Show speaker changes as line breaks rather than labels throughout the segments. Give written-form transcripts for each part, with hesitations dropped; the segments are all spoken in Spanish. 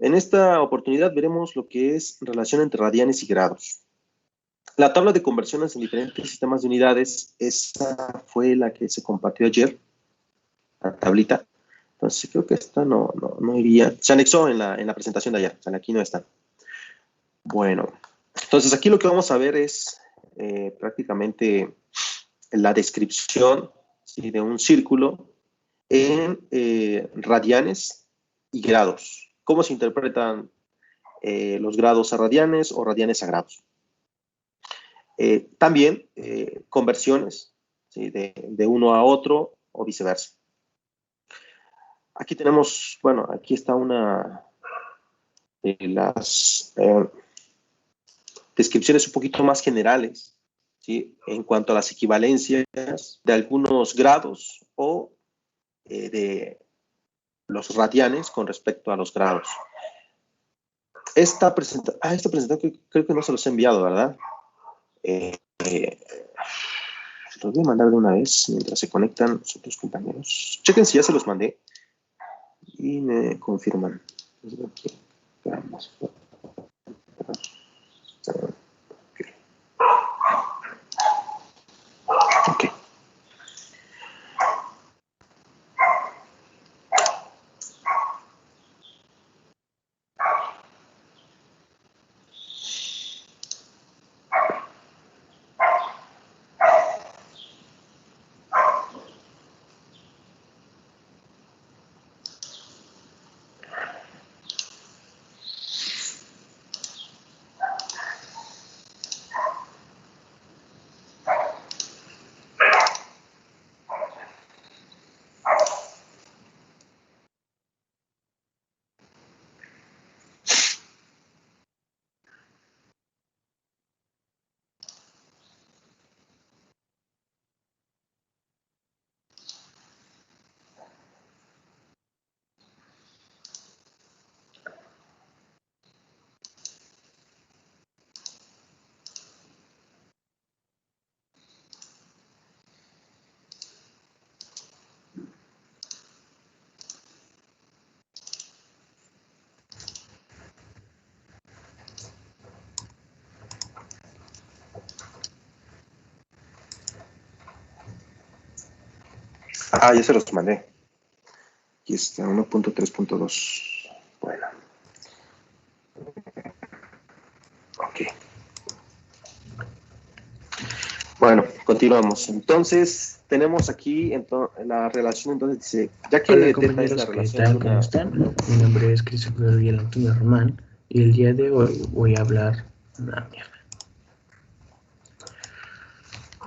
En esta oportunidad veremos lo que es relación entre radianes y grados. La tabla de conversiones en diferentes sistemas de unidades, esa fue la que se compartió ayer, la tablita. Entonces creo que esta no iría. Se anexó en la presentación de ayer, o sea, aquí no está. Bueno, entonces aquí lo que vamos a ver es prácticamente la descripción, ¿sí?, de un círculo en radianes y grados. ¿Cómo se interpretan los grados a radianes o radianes a grados? También conversiones, ¿sí?, de uno a otro o viceversa. Aquí tenemos, bueno, aquí está una de las descripciones un poquito más generales, ¿sí?, en cuanto a las equivalencias de algunos grados o de los radianes con respecto a los grados. Esta presentación creo que no se los he enviado, ¿verdad? Se los voy a mandar de una vez mientras se conectan los otros compañeros. Chequen si ya se los mandé y me confirman. Ok. Ah, ya se los mandé. Aquí está, 1.3.2. Bueno. Ok. Bueno, continuamos. Entonces, tenemos aquí la relación, entonces dice, ya que
Hola
teta es
compañeros,
la
¿qué
relación de
tal? ¿Cómo
una...
están? Mi nombre es Christopher Riel Antonio Román y el día de hoy voy a hablar... mierda.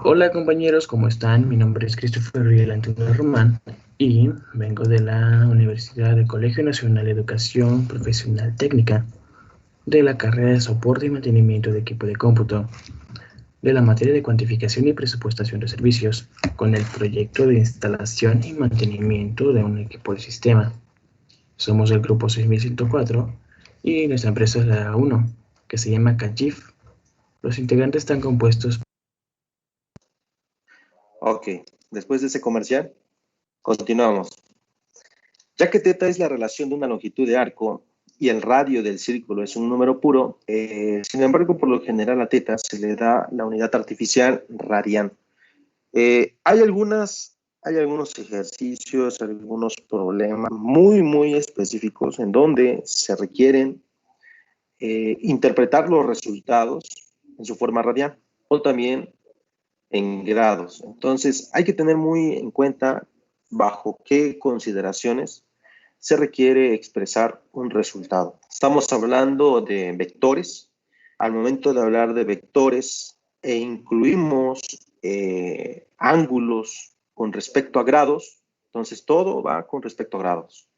Hola compañeros, ¿cómo están? Mi nombre es Christopher Riel Antonio Román y vengo de la Universidad de Colegio Nacional de Educación Profesional Técnica de la carrera de soporte y mantenimiento de equipo de cómputo de la materia de cuantificación y presupuestación de servicios con el proyecto de instalación y mantenimiento de un equipo de sistema. Somos el grupo 6104 y nuestra empresa es la 1, que se llama CAGIF. Los integrantes están compuestos.
Ok, después de ese comercial, continuamos. Ya que teta es la relación de una longitud de arco y el radio del círculo es un número puro, sin embargo, por lo general a teta se le da la unidad artificial radian. Hay algunos ejercicios, algunos problemas muy específicos en donde se requieren interpretar los resultados en su forma radial o también en grados. Entonces, hay que tener muy en cuenta bajo qué consideraciones se requiere expresar un resultado. Estamos hablando de vectores. Al momento de hablar de vectores incluimos ángulos con respecto a grados, entonces todo va con respecto a grados.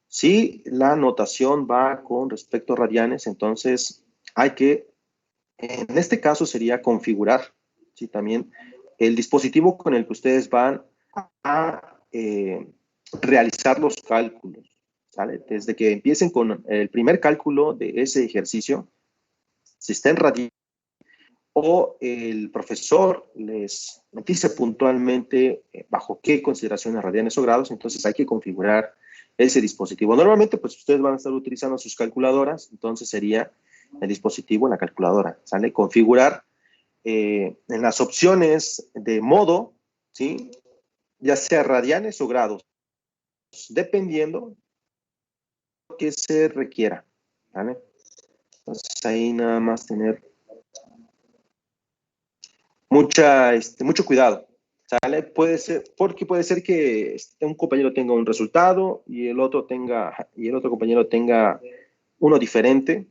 Si la notación va con respecto a radianes, entonces hay que, en este caso sería configurar, ¿sí?, también el dispositivo con el que ustedes van a realizar los cálculos, ¿sale? Desde que empiecen con el primer cálculo de ese ejercicio, si está en radianes, o el profesor les dice puntualmente bajo qué consideraciones radianes o grados, entonces hay que configurar ese dispositivo. Normalmente, pues ustedes van a estar utilizando sus calculadoras, entonces sería el dispositivo en la calculadora, ¿sale? Configurar en las opciones de modo, ¿sí? Ya sea radianes o grados, dependiendo de que se requiera, ¿vale? Entonces ahí nada más tener mucho cuidado, ¿sale? Puede ser, porque puede ser que un compañero tenga un resultado y el otro compañero tenga uno diferente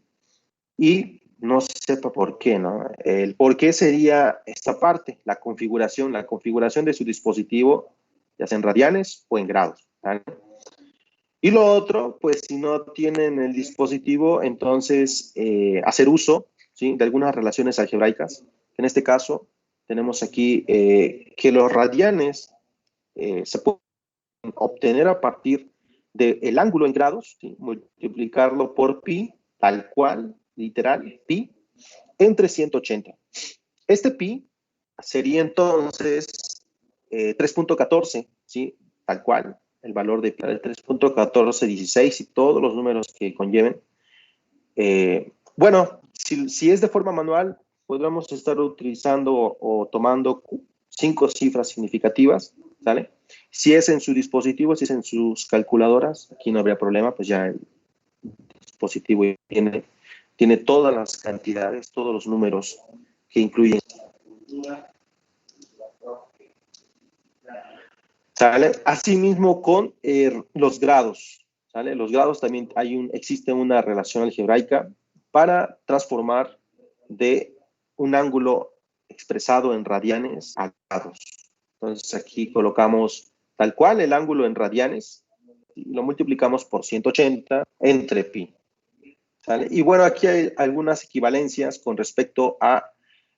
y no sepa por qué, ¿no? El por qué sería esta parte, la configuración de su dispositivo, ya sea en radianes o en grados, ¿vale? Y lo otro, pues si no tienen el dispositivo, entonces hacer uso, ¿sí? De algunas relaciones algebraicas. En este caso, tenemos aquí que los radianes se pueden obtener a partir del ángulo en grados, ¿sí? Multiplicarlo por pi, tal cual, literal, pi, entre 180. Este pi sería entonces 3.14, ¿sí? Tal cual, el valor de pi, 3.1416 y todos los números que conlleven. Bueno, si es de forma manual, podríamos estar utilizando o tomando 5 cifras significativas, ¿sale? Si es en su dispositivo, si es en sus calculadoras, aquí no habría problema, pues ya el dispositivo tiene todas las cantidades, todos los números que incluyen. ¿Sale? Asimismo con los grados, ¿sale? Los grados también existe una relación algebraica para transformar de un ángulo expresado en radianes a grados. Entonces aquí colocamos tal cual el ángulo en radianes y lo multiplicamos por 180 entre pi, ¿sale? Y bueno, aquí hay algunas equivalencias con respecto a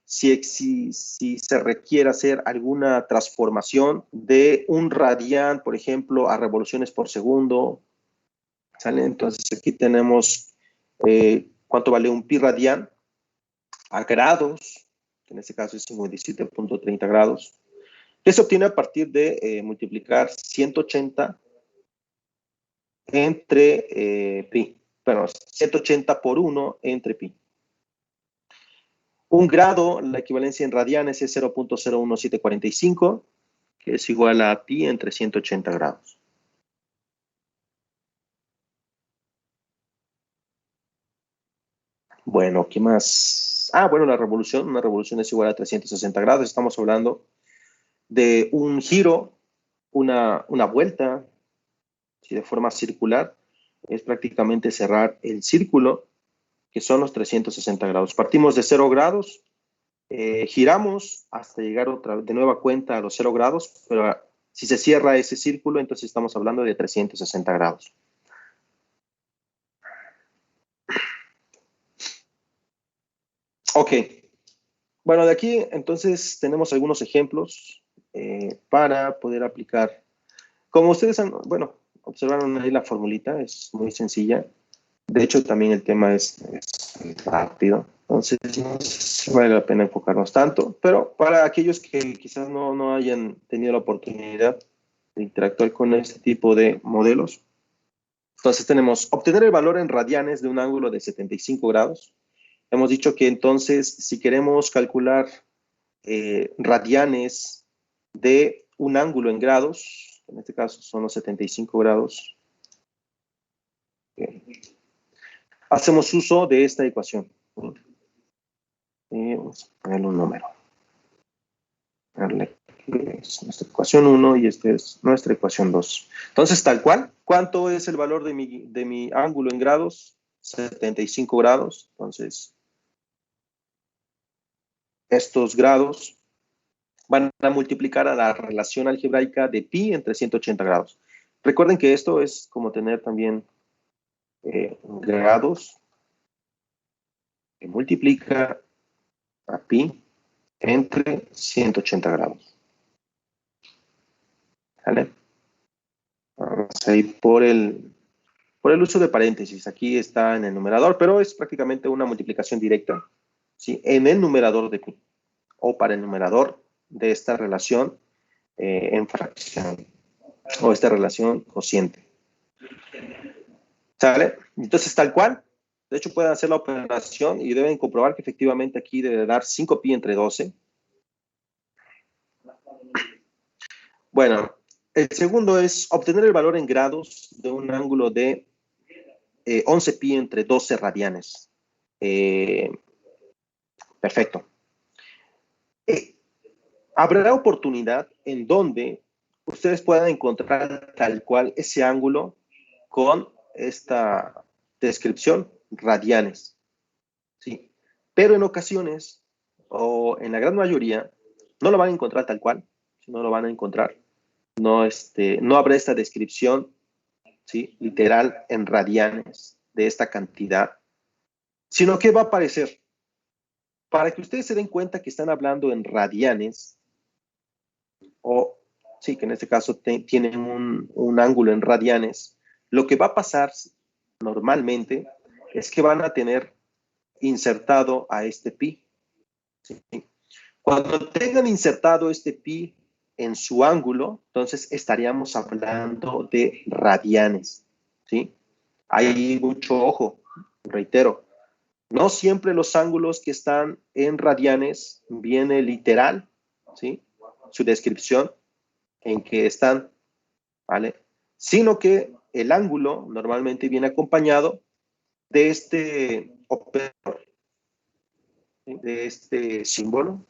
si se requiere hacer alguna transformación de un radián, por ejemplo, a revoluciones por segundo, ¿sale? Entonces aquí tenemos cuánto vale un pi radián a grados, que en este caso es 57.30 grados, que se obtiene a partir de multiplicar 180 entre pi, bueno, 180 por 1 entre pi. Un grado, la equivalencia en radianes es 0.01745, que es igual a pi entre 180 grados. Bueno, ¿qué más? Bueno, una revolución es igual a 360 grados. Estamos hablando de un giro, una vuelta, si de forma circular, es prácticamente cerrar el círculo, que son los 360 grados. Partimos de 0 grados, giramos hasta llegar de nueva cuenta a los 0 grados, pero si se cierra ese círculo, entonces estamos hablando de 360 grados. Ok. Bueno, de aquí entonces tenemos algunos ejemplos para poder aplicar. Como ustedes observaron ahí la formulita, es muy sencilla. De hecho, también el tema es rápido. Entonces, no sé si vale la pena enfocarnos tanto, pero para aquellos que quizás no hayan tenido la oportunidad de interactuar con este tipo de modelos, entonces tenemos obtener el valor en radianes de un ángulo de 75 grados. Hemos dicho que entonces, si queremos calcular radianes de un ángulo en grados, en este caso son los 75 grados, hacemos uso de esta ecuación. Vamos a ponerle un número. Es nuestra ecuación 1 y esta es nuestra ecuación 2. Entonces, tal cual, ¿cuánto es el valor de mi ángulo en grados? 75 grados. Entonces, estos grados van a multiplicar a la relación algebraica de pi entre 180 grados. Recuerden que esto es como tener también grados que multiplica a pi entre 180 grados. ¿Vale? Vamos a ir por el uso de paréntesis. Aquí está en el numerador, pero es prácticamente una multiplicación directa, ¿sí? En el numerador de pi, o para el numerador de esta relación en fracción, o esta relación cociente. ¿Sale? Entonces, tal cual. De hecho, pueden hacer la operación y deben comprobar que efectivamente aquí debe dar 5pi entre 12. Bueno, el segundo es obtener el valor en grados de un ángulo de 11pi entre 12 radianes. Perfecto. Habrá oportunidad en donde ustedes puedan encontrar tal cual ese ángulo con esta descripción, radianes. ¿Sí? Pero en ocasiones, o en la gran mayoría, no lo van a encontrar tal cual, no lo van a encontrar. No, no habrá esta descripción, ¿sí? Literal en radianes de esta cantidad, sino que va a aparecer. Para que ustedes se den cuenta que están hablando en radianes, o sí, que en este caso tienen un ángulo en radianes, lo que va a pasar normalmente es que van a tener insertado a este pi. ¿Sí? Cuando tengan insertado este pi en su ángulo, entonces estaríamos hablando de radianes. ¿Sí? Hay mucho ojo, reitero. No siempre los ángulos que están en radianes viene literal, ¿sí? Su descripción en que están, ¿vale? Sino que el ángulo normalmente viene acompañado de este operador, ¿sí? De este símbolo,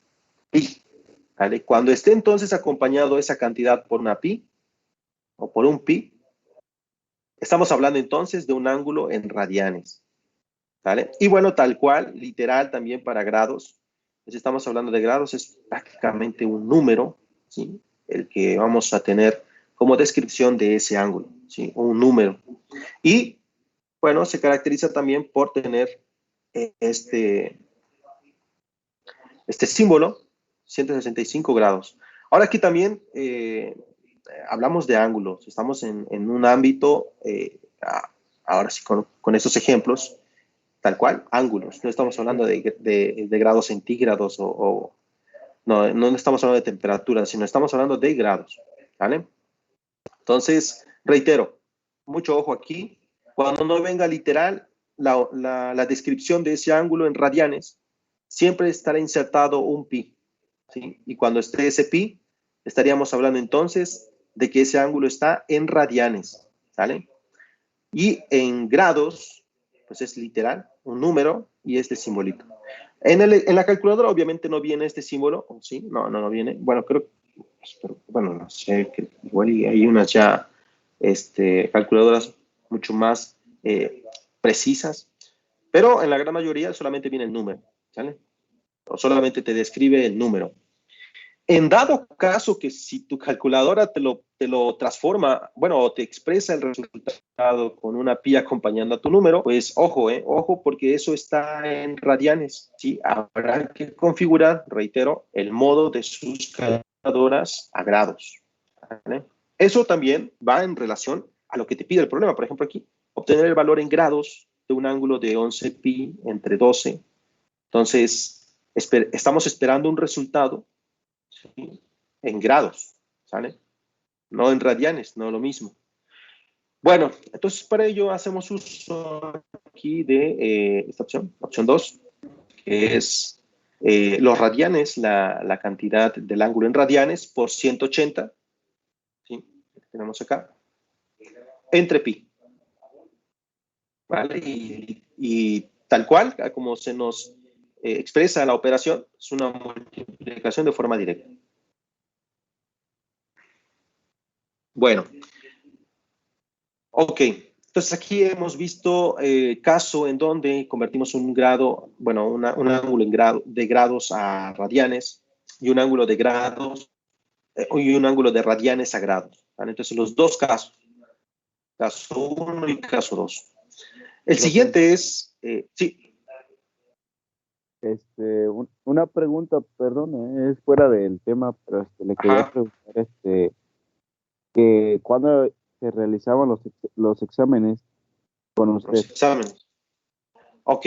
pi, ¿vale? Cuando esté entonces acompañado esa cantidad por una pi, o por un pi, estamos hablando entonces de un ángulo en radianes, ¿vale? Y bueno, tal cual, literal también para grados, si estamos hablando de grados, es prácticamente un número, ¿sí? El que vamos a tener como descripción de ese ángulo, ¿sí? Un número. Y, bueno, se caracteriza también por tener este símbolo, 165 grados. Ahora aquí también hablamos de ángulos, estamos en un ámbito, ahora sí con estos ejemplos, tal cual, ángulos. No estamos hablando de grados centígrados no estamos hablando de temperatura, sino estamos hablando de grados, ¿vale? Entonces, reitero, mucho ojo aquí. Cuando no venga literal la descripción de ese ángulo en radianes, siempre estará insertado un pi, ¿sí? Y cuando esté ese pi, estaríamos hablando entonces de que ese ángulo está en radianes, ¿vale? Y en grados, pues es literal, un número y este simbolito. En la calculadora obviamente no viene este símbolo, ¿o sí? No viene. Bueno, bueno, no sé, que igual hay unas ya calculadoras mucho más precisas, pero en la gran mayoría solamente viene el número, ¿sale? O solamente te describe el número. En dado caso que si tu calculadora te lo transforma, bueno, o te expresa el resultado con una pi acompañando a tu número, pues ojo, porque eso está en radianes, ¿sí? Habrá que configurar, reitero, el modo de sus calculadoras a grados, ¿vale? Eso también va en relación a lo que te pide el problema. Por ejemplo, aquí, obtener el valor en grados de un ángulo de 11 pi entre 12. Entonces, estamos esperando un resultado, ¿sí? En grados, ¿sale? No en radianes, no lo mismo. Bueno, entonces para ello hacemos uso aquí de esta opción 2, que es los radianes, la cantidad del ángulo en radianes por 180, ¿sí? Que tenemos acá, entre pi, ¿vale? Y tal cual, como se nos expresa la operación, es una multiplicación de forma directa. Bueno, ok. Entonces aquí hemos visto caso en donde convertimos un grado, bueno, un ángulo de grados a radianes y un ángulo de grados y un ángulo de radianes a grados, ¿vale? Entonces los dos casos, caso 1 y caso 2. El siguiente es, sí.
Una pregunta, perdón, es fuera del tema, pero le quería preguntar que cuando se realizaban los exámenes con usted.
Los exámenes. Ok.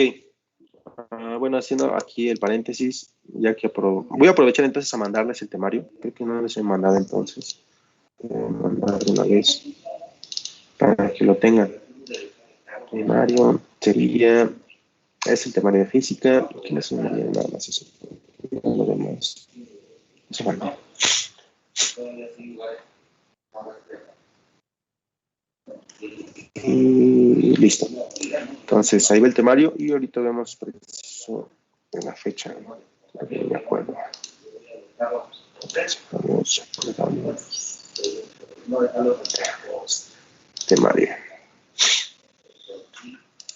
Bueno, haciendo aquí el paréntesis, ya que voy a aprovechar entonces a mandarles el temario. Creo que no les he mandado entonces. Mandar una vez. para que lo tengan. Temario sería, es el temario de física, aquí les enseñaría nada más eso. Lo demás. Eso bueno. Y listo. Entonces ahí va el temario y ahorita vemos preciso en la fecha. No me acuerdo. Temario.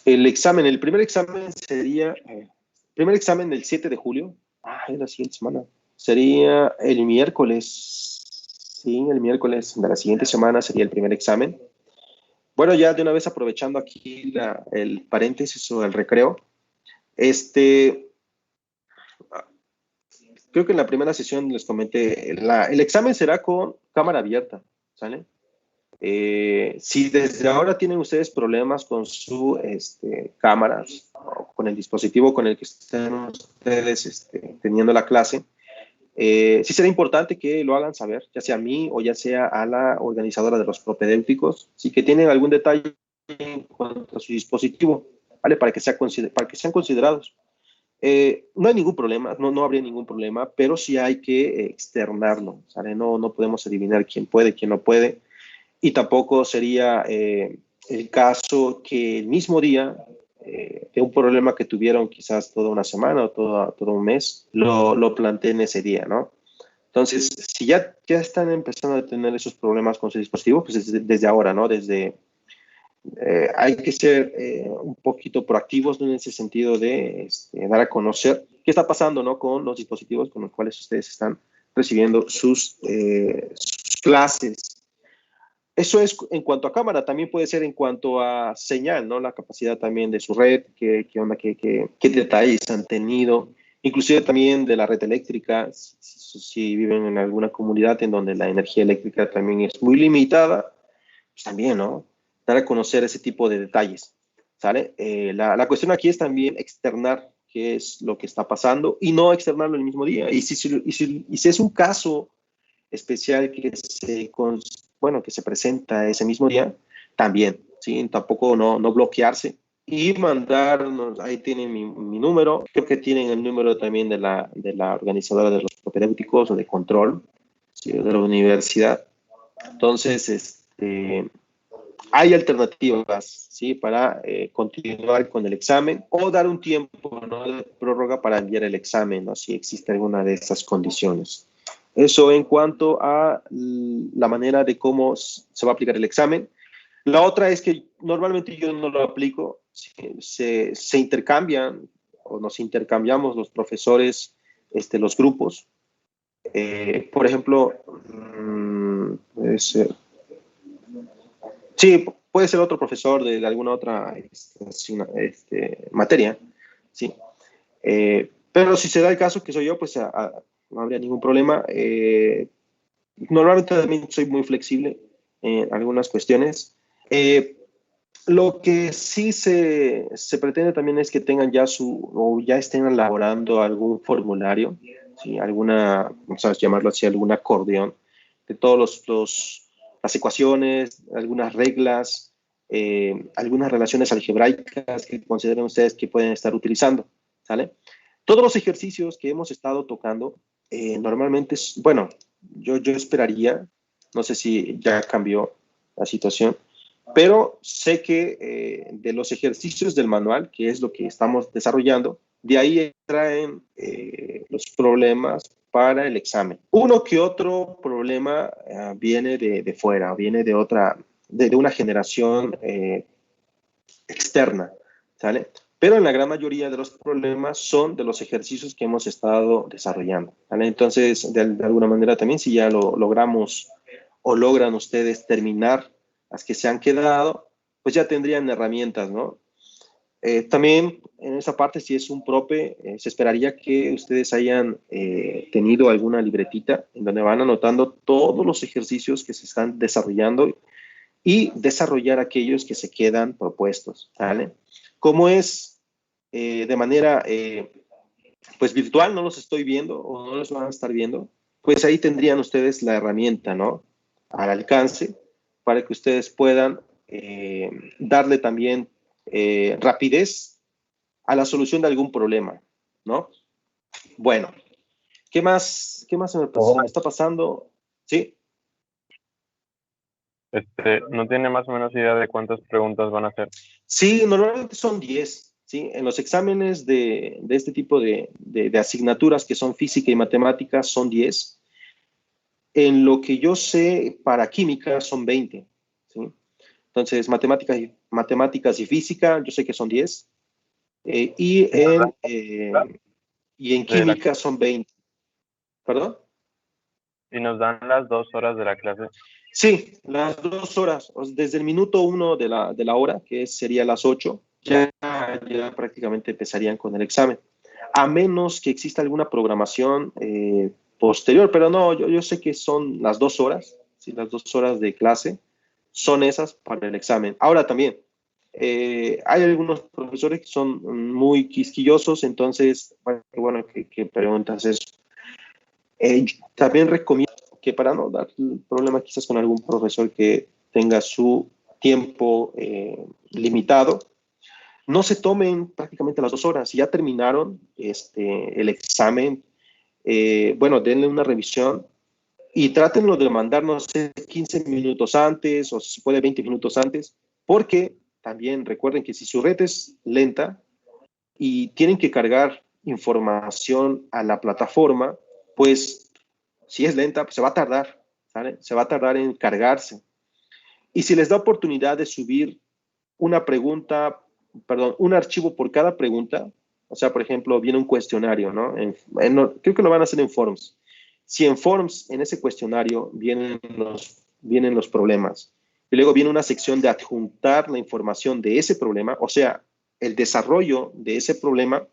El primer examen sería, primer examen del 7 de julio. Es la siguiente semana. Sería el miércoles. Sí, el miércoles de la siguiente semana sería el primer examen. Bueno, ya de una vez aprovechando aquí el paréntesis o el recreo, creo que en la primera sesión les comenté, el examen será con cámara abierta, ¿sale? Si desde ahora tienen ustedes problemas con su cámara o con el dispositivo con el que estén ustedes teniendo la clase, sí será importante que lo hagan saber, ya sea a mí o ya sea a la organizadora de los propedéuticos, si que tienen algún detalle en cuanto a su dispositivo, ¿vale? Para que sean considerados. No hay ningún problema, no habría ningún problema, pero sí hay que externarlo, ¿sale? No podemos adivinar quién puede, quién no puede, y tampoco sería el caso que el mismo día de un problema que tuvieron quizás toda una semana o todo un mes, lo planteen ese día, ¿no? Entonces, si ya están empezando a tener esos problemas con su dispositivo, pues desde ahora, ¿no? Hay que ser un poquito proactivos, ¿no? En ese sentido de dar a conocer qué está pasando, ¿no? Con los dispositivos con los cuales ustedes están recibiendo sus clases. Eso es en cuanto a cámara, también puede ser en cuanto a señal, ¿no? La capacidad también de su red, qué onda, qué detalles han tenido, inclusive también de la red eléctrica, si viven en alguna comunidad en donde la energía eléctrica también es muy limitada, pues también, ¿no? Dar a conocer ese tipo de detalles, ¿sale? La cuestión aquí es también externar qué es lo que está pasando y no externarlo el mismo día. Y si es un caso especial que se presenta ese mismo día, también, ¿sí? Tampoco no bloquearse y mandarnos, ahí tienen mi número, creo que tienen el número también de la organizadora de los propedéuticos o de control, ¿sí? De la universidad. Entonces, hay alternativas, ¿sí? Para continuar con el examen o dar un tiempo, ¿no? de prórroga para enviar el examen, ¿no? Si existe alguna de estas condiciones. Eso en cuanto a la manera de cómo se va a aplicar el examen. La otra es que normalmente yo no lo aplico, se intercambian o nos intercambiamos los profesores, los grupos. Por ejemplo, puede ser, sí, puede ser otro profesor de alguna otra materia, sí. Pero si se da el caso que soy yo, pues no habría ningún problema. Normalmente también soy muy flexible en algunas cuestiones. Lo que sí se pretende también es que tengan o ya estén elaborando algún formulario, ¿sí? Vamos a llamarlo así, algún acordeón de todas las ecuaciones, algunas reglas, algunas relaciones algebraicas que consideren ustedes que pueden estar utilizando, ¿sale? Todos los ejercicios que hemos estado tocando, normalmente, bueno, yo esperaría, no sé si ya cambió la situación, pero sé que de los ejercicios del manual, que es lo que estamos desarrollando, de ahí traen los problemas para el examen. Uno que otro problema viene de fuera, viene de una generación externa, ¿sale? Pero en la gran mayoría de los problemas son de los ejercicios que hemos estado desarrollando, ¿vale? Entonces, de alguna manera también, si ya lo logramos o logran ustedes terminar las que se han quedado, pues ya tendrían herramientas, ¿no? También en esa parte, si es un prope, se esperaría que ustedes hayan tenido alguna libretita en donde van anotando todos los ejercicios que se están desarrollando y desarrollar aquellos que se quedan propuestos, ¿vale? Como es de manera pues virtual, no los estoy viendo o no los van a estar viendo, pues ahí tendrían ustedes la herramienta, ¿no? Al alcance para que ustedes puedan darle también rapidez a la solución de algún problema, ¿no? Bueno, ¿qué más se me está pasando? Sí.
¿No tiene más o menos idea de cuántas preguntas van a hacer?
Sí, normalmente son 10, ¿sí? En los exámenes de este tipo de asignaturas que son física y matemáticas son 10. En lo que yo sé, para química son 20, ¿sí? Entonces, matemáticas y física, yo sé que son 10. Y en química son 20. ¿Perdón?
¿Y nos dan las 2 horas de la clase?
Sí, las 2 horas, desde el minuto 1 de la hora, que sería las 8, ya prácticamente empezarían con el examen. A menos que exista alguna programación posterior, pero no, yo sé que son las 2 horas, ¿sí? Las 2 horas de clase son esas para el examen. Ahora también, hay algunos profesores que son muy quisquillosos, entonces, bueno, que preguntas eso. También recomiendo que para no dar problema quizás con algún profesor que tenga su tiempo limitado, no se tomen prácticamente las 2 horas. Si ya terminaron el examen, bueno, denle una revisión y trátenlo de mandarnos 15 minutos antes o si se puede 20 minutos antes, porque también recuerden que si su red es lenta y tienen que cargar información a la plataforma, pues si es lenta, pues se va a tardar, ¿sale? Se va a tardar en cargarse. Y si les da oportunidad de subir una pregunta, perdón, un archivo por cada pregunta, o sea, por ejemplo, viene un cuestionario, ¿no? Creo que lo van a hacer en Forms. Si en Forms, en ese cuestionario, vienen los problemas, y luego viene una sección de adjuntar la información de ese problema, o sea, el desarrollo de ese problema,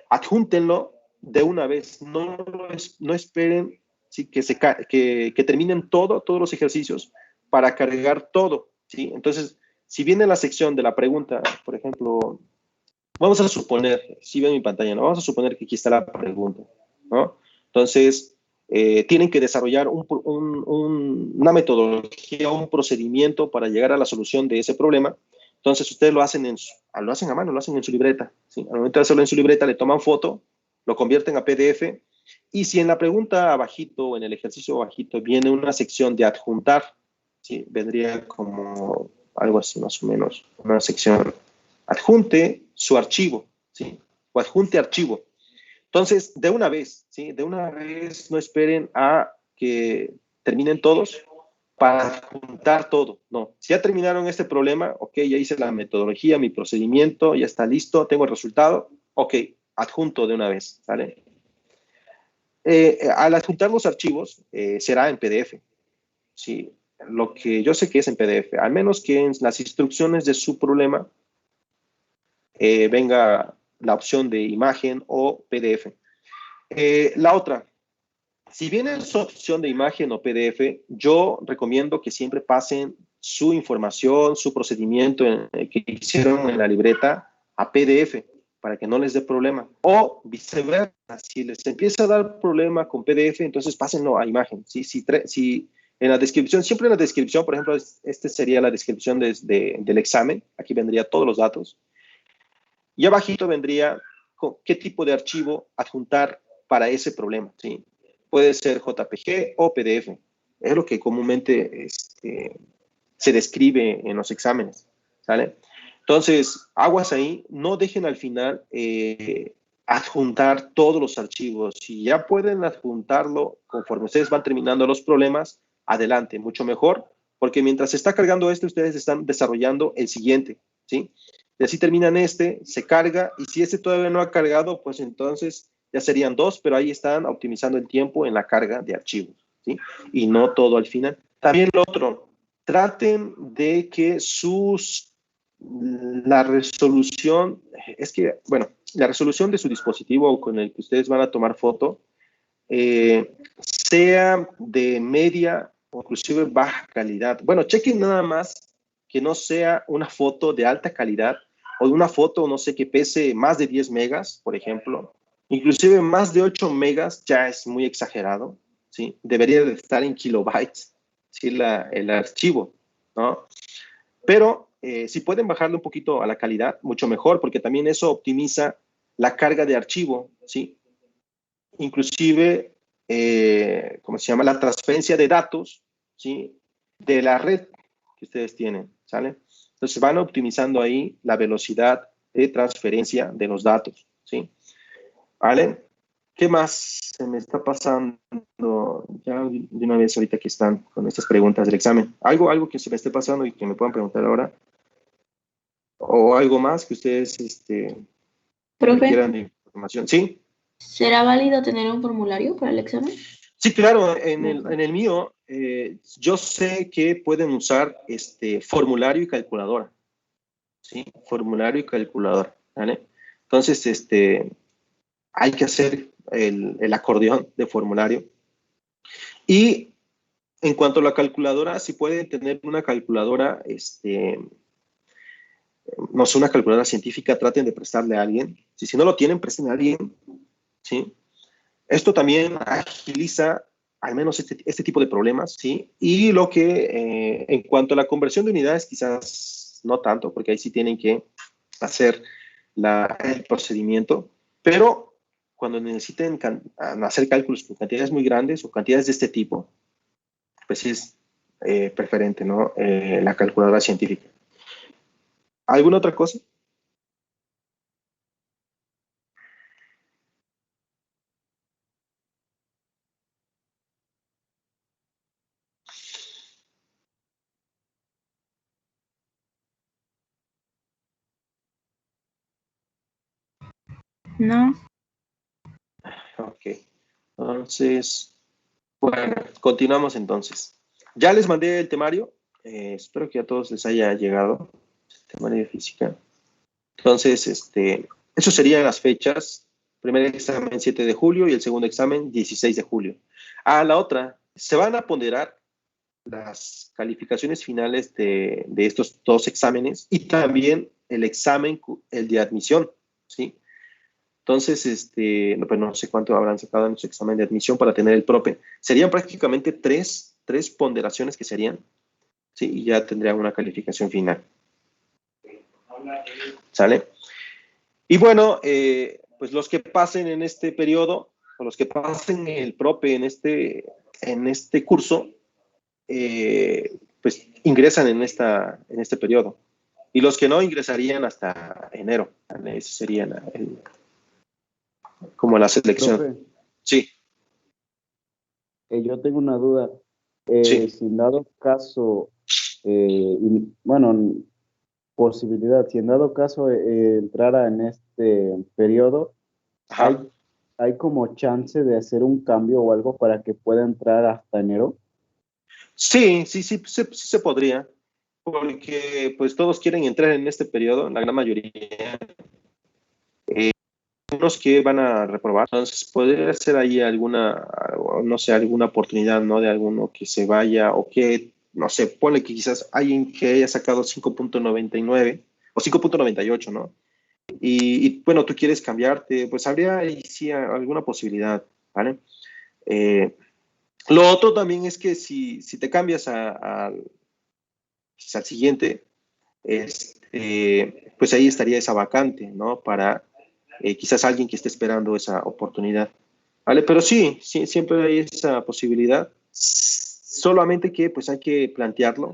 adjúntenlo de una vez, no esperen, ¿sí? que terminen todos los ejercicios para cargar todo, ¿sí? Entonces, si viene la sección de la pregunta, por ejemplo, vamos a suponer, si ven mi pantalla, ¿no? Vamos a suponer que aquí está la pregunta, ¿no? Entonces, tienen que desarrollar una metodología, un procedimiento para llegar a la solución de ese problema. Entonces, ustedes lo hacen a mano, lo hacen en su libreta, ¿sí? Al momento de hacerlo en su libreta, le toman foto, lo convierten a PDF, y si en la pregunta abajito, en el ejercicio abajito, viene una sección de adjuntar, ¿sí? Vendría como algo así más o menos, una sección, adjunte su archivo, ¿sí? O adjunte archivo. Entonces, de una vez, ¿sí? De una vez no esperen a que terminen todos para adjuntar todo. No, si ya terminaron este problema, ok, ya hice la metodología, mi procedimiento, ya está listo, tengo el resultado, ok, adjunto de una vez, ¿vale? Al adjuntar los archivos, será en PDF, ¿sí? Lo que yo sé que es en PDF, al menos que en las instrucciones de su problema venga la opción de imagen o PDF. La otra, si viene su opción de imagen o PDF, yo recomiendo que siempre pasen su información, su procedimiento que hicieron en la libreta a PDF para que no les dé problema. O viceversa, si les empieza a dar problema con PDF, entonces pásenlo a imagen. Si en la descripción, siempre en la descripción, por ejemplo, este sería la descripción del examen, aquí vendría todos los datos. Y abajito vendría qué tipo de archivo adjuntar para ese problema, ¿sí? Puede ser JPG o PDF. Es lo que comúnmente se describe en los exámenes, ¿sale? Entonces, aguas ahí, no dejen al final adjuntar todos los archivos. Si ya pueden adjuntarlo conforme ustedes van terminando los problemas, adelante, mucho mejor, porque mientras se está cargando ustedes están desarrollando el siguiente, ¿sí? Y así terminan se carga, y si todavía no ha cargado, pues entonces ya serían 2, pero ahí están optimizando el tiempo en la carga de archivos, ¿sí? Y no todo al final. También lo otro, traten de que la resolución, la resolución de su dispositivo con el que ustedes van a tomar foto, sea de media o inclusive baja calidad. Bueno, chequen nada más que no sea una foto de alta calidad o una foto, no sé, que pese más de 10 megas, por ejemplo. Inclusive más de 8 megas ya es muy exagerado, ¿sí? Debería de estar en kilobytes, ¿sí? El archivo, ¿no? Pero si pueden bajarle un poquito a la calidad, mucho mejor, porque también eso optimiza la carga de archivo, ¿sí? Inclusive, ¿cómo se llama? La transferencia de datos, ¿sí? De la red que ustedes tienen, ¿sale? Entonces van optimizando ahí la velocidad de transferencia de los datos, ¿sí? ¿Vale? ¿Qué más se me está pasando? Ya de una vez ahorita que están con estas preguntas del examen. ¿Algo que se me esté pasando y que me puedan preguntar ahora? ¿O algo más que ustedes
Profe,
requieran de información? ¿Sí?
¿será válido tener un formulario para el examen?
Sí, claro. En el mío, yo sé que pueden usar formulario y calculadora. ¿Sí? Formulario y calculadora. ¿Vale? Entonces, hay que hacer el acordeón de formulario. Y en cuanto a la calculadora, si pueden tener una calculadora, no sé, una calculadora científica, traten de prestarle a alguien. Si no lo tienen, presten a alguien, ¿sí? Esto también agiliza al menos este tipo de problemas, ¿sí? Y lo que, en cuanto a la conversión de unidades, quizás no tanto, porque ahí sí tienen que hacer el procedimiento, pero cuando necesiten hacer cálculos con cantidades muy grandes o cantidades de este tipo, pues sí es preferente, ¿no? La calculadora científica. ¿Alguna otra cosa?
No.
Ok. Entonces, bueno, continuamos entonces. Ya les mandé el temario. Espero que a todos les haya llegado el temario de física. Entonces, eso serían las fechas. Primer examen 7 de julio y el segundo examen 16 de julio. La otra, se van a ponderar las calificaciones finales de estos dos exámenes y también el examen, el de admisión, ¿sí? Entonces, pues no sé cuánto habrán sacado en su examen de admisión para tener el prope. Serían prácticamente tres ponderaciones que serían, ¿sí? Y ya tendrían una calificación final. ¿Sale? Y bueno, pues los que pasen en este periodo, o los que pasen el prope en este curso, pues ingresan en este periodo. Y los que no ingresarían hasta enero. ¿Vale? Ese sería como la selección.
Profe,
Sí,
yo tengo una duda.
sí.
Si en dado caso, bueno, posibilidad, si en dado caso entrara en este periodo,
Ajá.
¿hay como chance de hacer un cambio o algo para que pueda entrar hasta enero?
Sí se podría, porque pues todos quieren entrar en este periodo, la gran mayoría. Unos que van a reprobar, entonces podría ser ahí alguna, no sé, alguna oportunidad, ¿no? De alguno que se vaya o que, no sé, ponle que quizás alguien que haya sacado 5.99 o 5.98, ¿no? Bueno, tú quieres cambiarte, pues habría ahí sí alguna posibilidad, ¿vale? Lo otro también es que si te cambias al siguiente, pues ahí estaría esa vacante, ¿no? Para quizás alguien que esté esperando esa oportunidad. ¿Vale? Pero sí, siempre hay esa posibilidad. Solamente que pues hay que plantearlo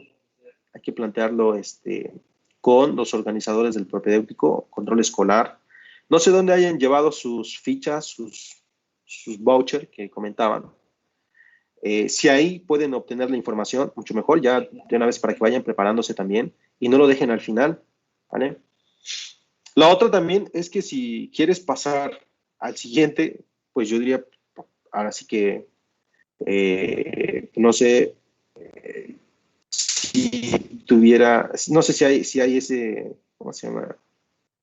con los organizadores del propedéutico, control escolar. No sé dónde hayan llevado sus fichas, sus vouchers que comentaban. Si ahí pueden obtener la información, mucho mejor, ya de una vez para que vayan preparándose también y no lo dejen al final, ¿vale? La otra también es que si quieres pasar al siguiente, pues yo diría, ahora sí que, no sé si tuviera, no sé si hay ese, ¿cómo se llama?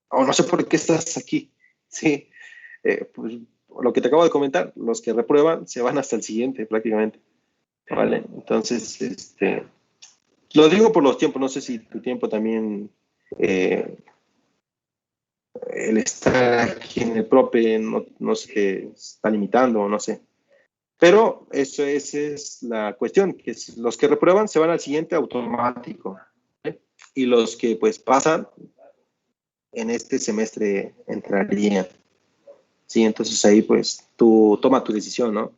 O no sé por qué estás aquí, sí, pues lo que te acabo de comentar, los que reprueban se van hasta el siguiente prácticamente, ¿vale? Entonces, lo digo por los tiempos, no sé si tu tiempo también, el estar aquí en el prope, no sé, está limitando o no sé. Pero esa es la cuestión, que los que reprueban se van al siguiente automático. ¿Eh? y los que pues pasan en este semestre entrarían. Sí, entonces ahí pues tú toma tu decisión, ¿no?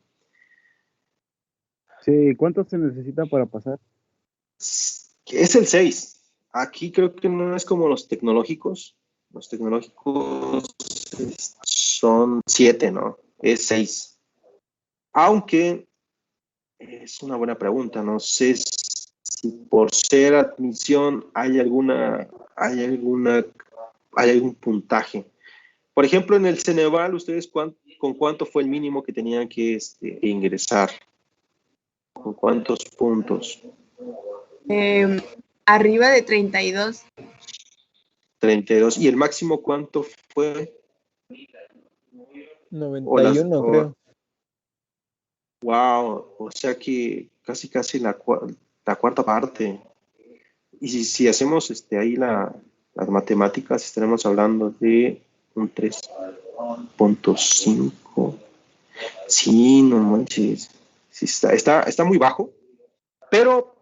Sí, ¿cuánto se necesita para pasar?
Es el 6. Aquí creo que no es como los tecnológicos. Los tecnológicos son 7, ¿no? Es 6. Aunque es una buena pregunta. No sé si por ser admisión hay algún puntaje. Por ejemplo, en el Ceneval, ¿ustedes con cuánto fue el mínimo que tenían que ingresar? ¿Con cuántos puntos?
Arriba de 32.
32. ¿Y el máximo cuánto fue?
91, creo.
Wow, o sea que casi la cuarta parte. Y si hacemos ahí las matemáticas, estaremos hablando de un 3.5. Sí, no manches. Sí, está muy bajo. Pero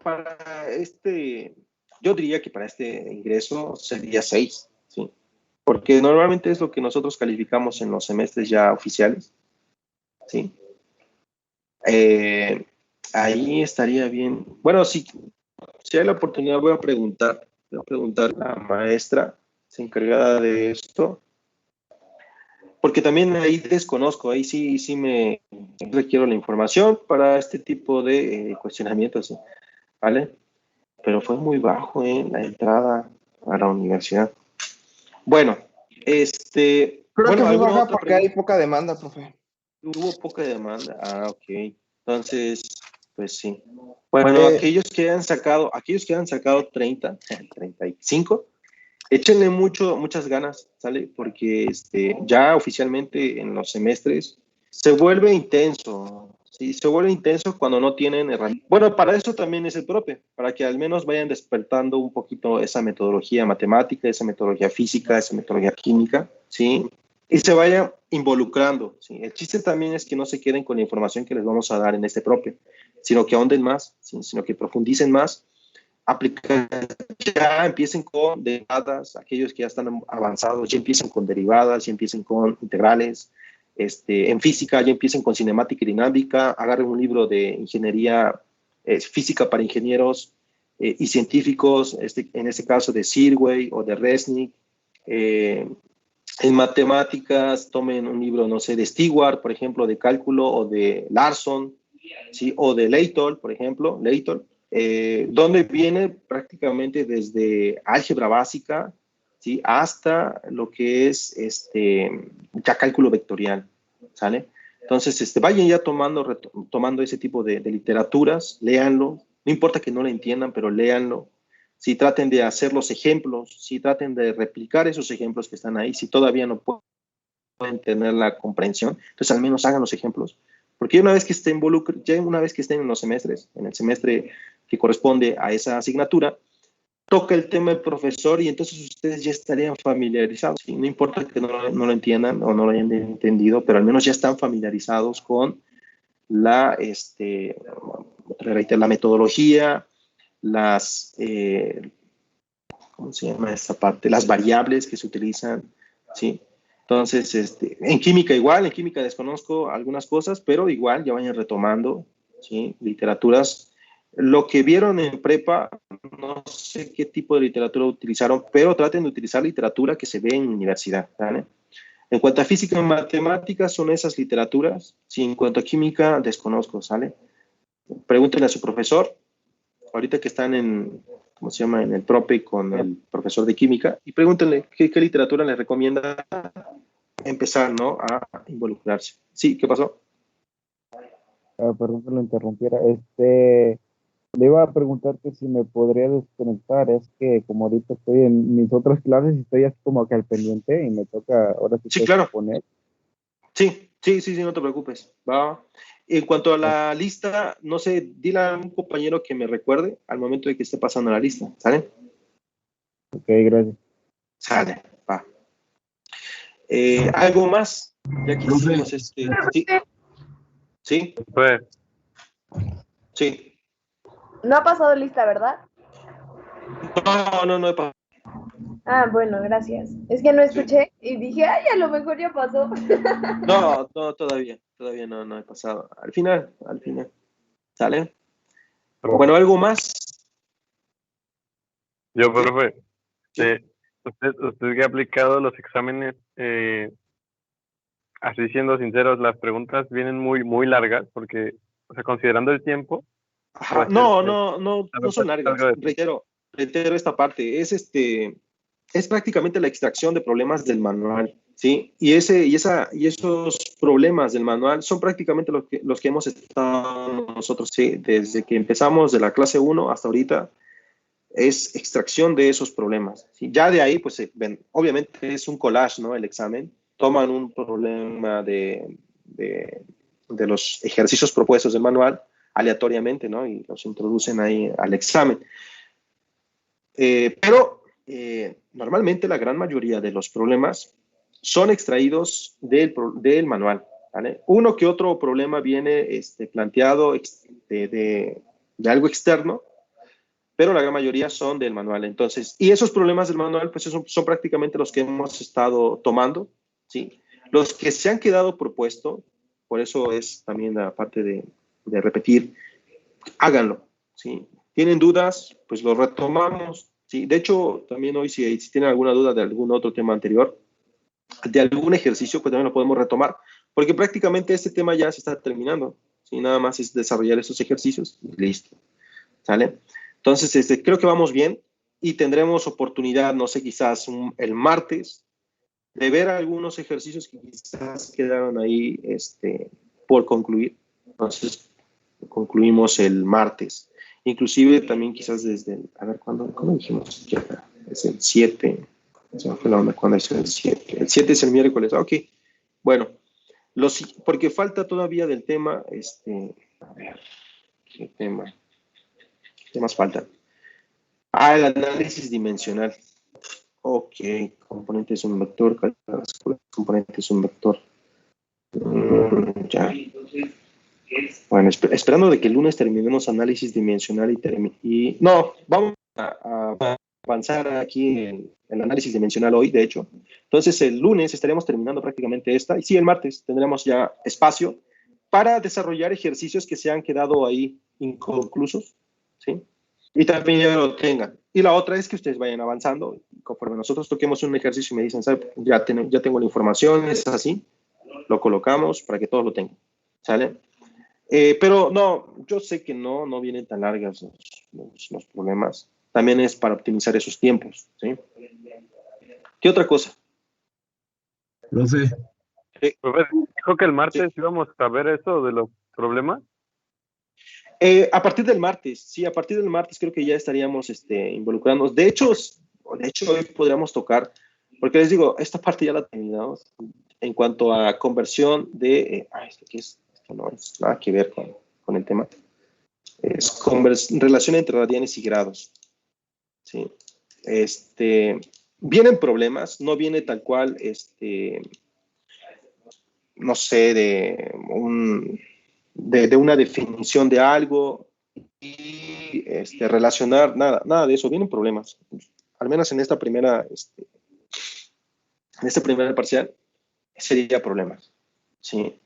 yo diría que para este ingreso sería 6, ¿sí? Porque normalmente es lo que nosotros calificamos en los semestres ya oficiales, ¿sí? Ahí estaría bien. Bueno, si hay la oportunidad, voy a preguntar a la maestra encargada de esto, porque también ahí desconozco, ahí sí me requiero la información para este tipo de cuestionamientos, ¿vale? Pero fue muy bajo la entrada a la universidad. Bueno,
Creo que fue baja porque hay poca demanda, profe.
Hubo poca demanda. Ah, ok. Entonces, pues sí. Bueno, aquellos que han sacado 30, 35, échenle muchas ganas, ¿sale? Porque ya oficialmente en los semestres se vuelve intenso. Sí, se vuelve intenso cuando no tienen herramientas. Bueno, para eso también es el profe, para que al menos vayan despertando un poquito esa metodología matemática, esa metodología física, esa metodología química, ¿sí? Y se vayan involucrando, ¿sí? El chiste también es que no se queden con la información que les vamos a dar en este profe, sino que ahonden más, ¿sí? Sino que profundicen más, aplicar, ya empiecen con derivadas, aquellos que ya están avanzados, ya empiecen con derivadas, ya empiecen con integrales, en física ya empiecen con cinemática y dinámica, agarren un libro de ingeniería física para ingenieros y científicos, en este caso de Sirway o de Resnick. En matemáticas tomen un libro, no sé, de Stewart, por ejemplo, de cálculo, o de Larson, ¿sí? O de Leighton, por ejemplo, donde viene prácticamente desde álgebra básica, ¿sí? Hasta lo que es ya cálculo vectorial, ¿sale? Entonces, vayan ya tomando ese tipo de literaturas, léanlo, no importa que no lo entiendan, pero léanlo. Si traten de hacer los ejemplos, si traten de replicar esos ejemplos que están ahí, si todavía no pueden tener la comprensión, entonces al menos hagan los ejemplos. Porque una vez que estén en los semestres, en el semestre que corresponde a esa asignatura, toca el tema del profesor y entonces ustedes ya estarían familiarizados. ¿Sí? No importa que no lo entiendan o no lo hayan entendido, pero al menos ya están familiarizados con la metodología, ¿cómo se llama esta parte? Las variables que se utilizan, ¿sí? Entonces, en química igual, en química desconozco algunas cosas, pero igual ya vayan retomando, ¿sí? Literaturas. Lo que vieron en prepa, no sé qué tipo de literatura utilizaron, pero traten de utilizar literatura que se ve en universidad, ¿vale? En cuanto a física y matemáticas, son esas literaturas. Si en cuanto a química, desconozco, ¿sale? Pregúntenle a su profesor, ahorita que están en el prope con el profesor de química, y pregúntenle qué literatura les recomienda empezar, ¿no? A involucrarse. Sí, ¿qué pasó?
Perdón que lo interrumpiera. Le iba a preguntar que si me podría desconectar. Es que como ahorita estoy en mis otras clases y estoy así como que al pendiente y me toca ahora
sí claro.
Poner.
Sí, no te preocupes. Va. En cuanto a la lista, no sé, dile a un compañero que me recuerde al momento de que esté pasando la lista, ¿sale?
Ok, gracias.
Sale, va. ¿Algo más? Ya que hicimos sí. ¿Sí?
Pues.
Sí.
No ha pasado lista, ¿verdad?
No he pasado.
Ah, bueno, gracias. Es que no escuché y dije, ay, a lo mejor ya pasó.
No, todavía no he pasado. Al final. ¿Sale? Bueno, ¿algo más?
Yo, profe,
Sí.
usted que ha aplicado los exámenes, así siendo sinceros, las preguntas vienen muy largas porque, o sea, considerando el tiempo,
Ajá.
puede ser
No son largas. Reitero esta parte. Es prácticamente la extracción de problemas del manual, ¿sí? Y esos problemas del manual son prácticamente los que hemos estado nosotros, ¿sí? Desde que empezamos de la clase 1 hasta ahorita, es extracción de esos problemas, ¿sí? Ya de ahí, pues, obviamente es un collage, ¿no? El examen. Toman un problema de los ejercicios propuestos del manual aleatoriamente, ¿no? Y los introducen ahí al examen. Pero normalmente la gran mayoría de los problemas son extraídos del manual, ¿vale? Uno que otro problema viene planteado de algo externo, pero la gran mayoría son del manual. Entonces, y esos problemas del manual, pues son prácticamente los que hemos estado tomando, ¿sí? Los que se han quedado propuesto, por eso es también la parte de repetir, háganlo, ¿sí? ¿Tienen dudas? Pues lo retomamos, ¿sí? De hecho, también hoy, si tienen alguna duda de algún otro tema anterior, de algún ejercicio, pues también lo podemos retomar, porque prácticamente este tema ya se está terminando, ¿sí? Nada más es desarrollar esos ejercicios y listo, ¿sale? Entonces, creo que vamos bien y tendremos oportunidad, no sé, quizás el martes, de ver algunos ejercicios que quizás quedaron ahí por concluir. Entonces, concluimos el martes. Inclusive también quizás a ver, ¿cuándo dijimos? Ya, es el 7. Se me fue la onda, ¿cuándo es el 7? El 7 es el miércoles. Ok, bueno. Porque falta todavía del tema, a ver, ¿qué tema? ¿Qué temas faltan? El análisis dimensional. Ok, componente es un vector, componente es un vector. Ya. Bueno, esperando de que el lunes terminemos análisis dimensional y no, vamos a avanzar aquí en el análisis dimensional hoy, de hecho. Entonces, el lunes estaremos terminando prácticamente esta, y sí, el martes tendremos ya espacio para desarrollar ejercicios que se han quedado ahí inconclusos, ¿sí? Y también ya lo tengan. Y la otra es que ustedes vayan avanzando, conforme nosotros toquemos un ejercicio y me dicen, ¿sabe? Ya tengo la información, es así, lo colocamos para que todos lo tengan, ¿sale? Pero no, yo sé que no vienen tan largas los problemas. También es para optimizar esos tiempos, ¿sí? ¿Qué otra cosa?
Profe.
Dijo que el martes íbamos a ver eso de los problemas.
A partir del martes, sí, a partir del martes creo que ya estaríamos involucrándonos. De hecho, hoy podríamos tocar, porque les digo, esta parte ya la terminamos en cuanto a conversión de... esto no es nada que ver con el tema. Es relación entre radianes y grados. ¿Sí? Vienen problemas, no viene tal cual, no sé, de una definición de algo y relacionar, nada de eso, vienen problemas. Al menos en esta primera, en este primer parcial, sería problemas. Sí.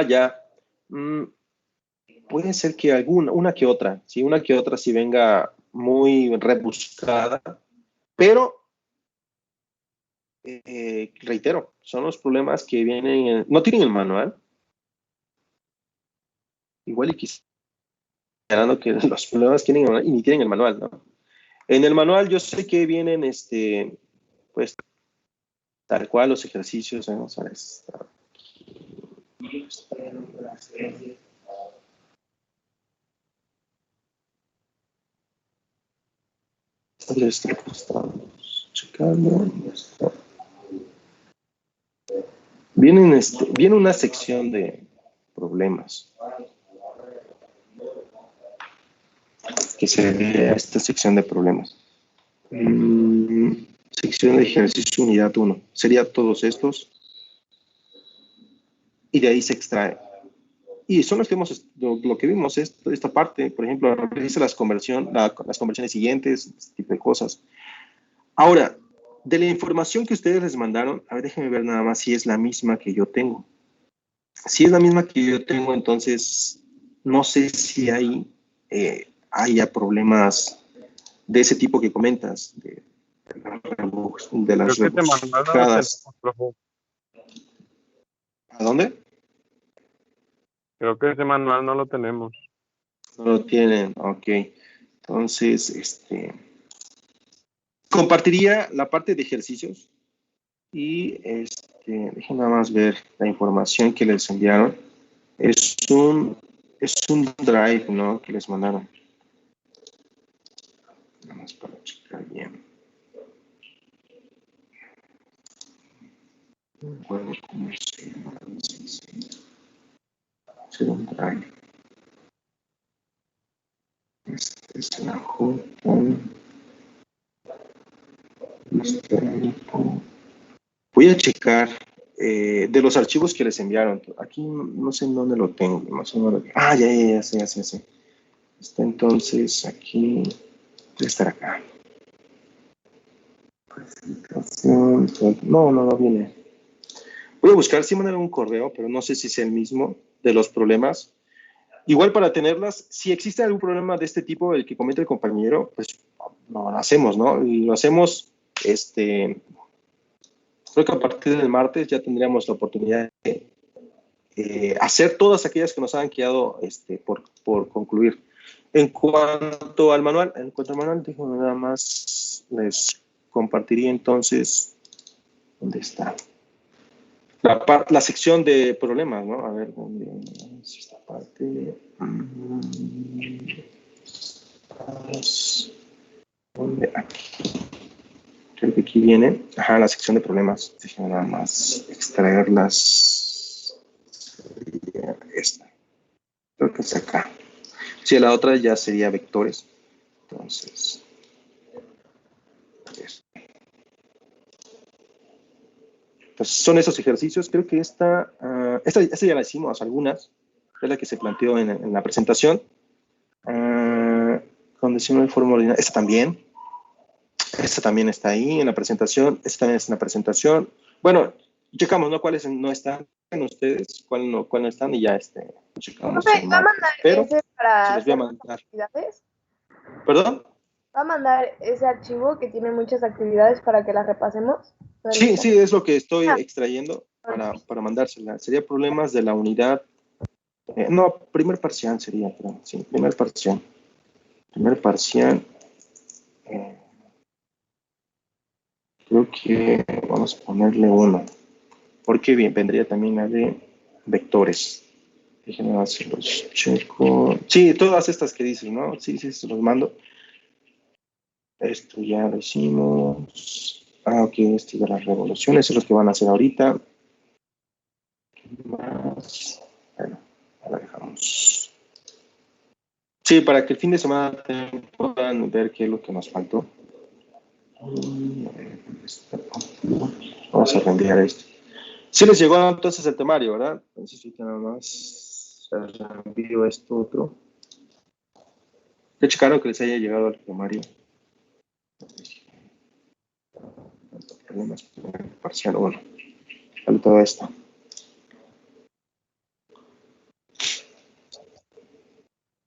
Ya. Puede ser que una que otra sí venga muy rebuscada, pero reitero, son los problemas que vienen, no tienen el manual, igual y quizás que los problemas tienen el manual y ni tienen el manual, ¿no? En el manual yo sé que vienen, pues, tal cual los ejercicios, vamos a ver. Estamos checando. Viene una sección de problemas. Que se ve esta sección de problemas. Sección de ejercicio unidad 1. Sería todos estos. Y de ahí se extrae. Y son los que hemos, lo que vimos, esta parte, por ejemplo, realiza las conversiones siguientes, este tipo de cosas. Ahora, de la información que ustedes les mandaron, a ver, déjenme ver nada más si es la misma que yo tengo. Si es la misma que yo tengo, entonces no sé si haya problemas de ese tipo que comentas, de las rebuscadas. ¿A dónde?
Creo que ese manual no lo tenemos.
No lo tienen, ok. Entonces, compartiría la parte de ejercicios y dejen nada más ver la información que les enviaron. Es un drive, ¿no? Que les mandaron. Nada más para checar bien. Bueno, ¿cómo se llama? Es un drive. Este es la J. Voy a checar de los archivos que les enviaron. Aquí no sé en dónde lo tengo. No sé dónde ya sé. Está entonces aquí. Debe estar acá. Presentación. No viene. Voy a buscar si mandan un correo, pero no sé si es el mismo de los problemas. Igual para tenerlas, si existe algún problema de este tipo, el que comenta el compañero, pues lo hacemos, ¿no? Y lo hacemos, creo que a partir del martes ya tendríamos la oportunidad de hacer todas aquellas que nos han quedado por concluir. En cuanto al manual, déjenme nada más, les compartiría entonces, ¿dónde está? La sección de problemas, ¿no? A ver, ¿dónde es esta parte? ¿Dónde? Aquí. Creo que aquí viene. Ajá, la sección de problemas. Déjenme nada más extraerlas. Sería esta. Creo que es acá. Sí, la otra ya sería vectores. Entonces, pues son esos ejercicios. Creo que esta ya la hicimos, algunas. Es la que se planteó en la presentación. Condición de forma ordinaria. Esta también está ahí en la presentación. Esta también está en la presentación. Bueno, checamos, ¿no? ¿Cuáles no están ustedes? ¿Cuál no están? Y ya checamos.
¿Va a mandar ese para
les voy a mandar.
actividades?
¿Perdón?
¿Va a mandar ese archivo que tiene muchas actividades para que las repasemos?
Sí, es lo que estoy extrayendo para mandársela. Sería problemas de la unidad. Primer parcial sería, pero sí, primer parcial. Creo que vamos a ponerle 1. Porque bien, vendría también la de vectores. Déjenme ver si los checo. Sí, todas estas que dices, ¿no? Sí, se los mando. Esto ya lo hicimos. Ok, esto de las revoluciones es lo que van a hacer ahorita. ¿Qué más? Bueno, ahora dejamos. Sí, para que el fin de semana puedan ver qué es lo que nos faltó. Vamos a reenviar esto. Sí les llegó entonces el temario, ¿verdad? Entonces ahorita nada más envío esto otro. ¿Ya checaron que les haya llegado el temario? Problemas parcial 1. Falta esto.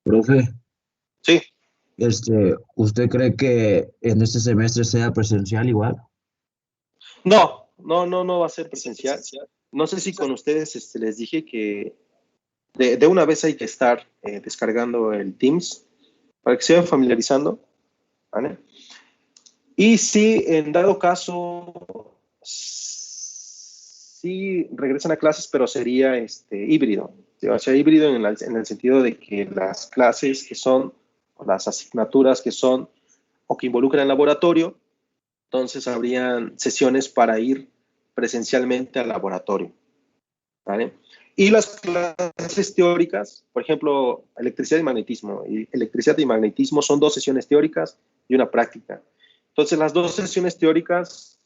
Profe.
Sí.
¿Usted cree que en este semestre sea presencial igual?
No va a ser presencial. No sé si con ustedes les dije que de una vez hay que estar descargando el Teams para que se vayan familiarizando, ¿vale? Y si en dado caso sí regresan a clases, pero sería híbrido. O sea, híbrido en el sentido de que las clases que son, o las asignaturas que son, o que involucran el laboratorio, entonces habrían sesiones para ir presencialmente al laboratorio, ¿vale? Y las clases teóricas, por ejemplo, electricidad y magnetismo. Y electricidad y magnetismo son 2 sesiones teóricas y una práctica. Entonces, las 2 sesiones teóricas,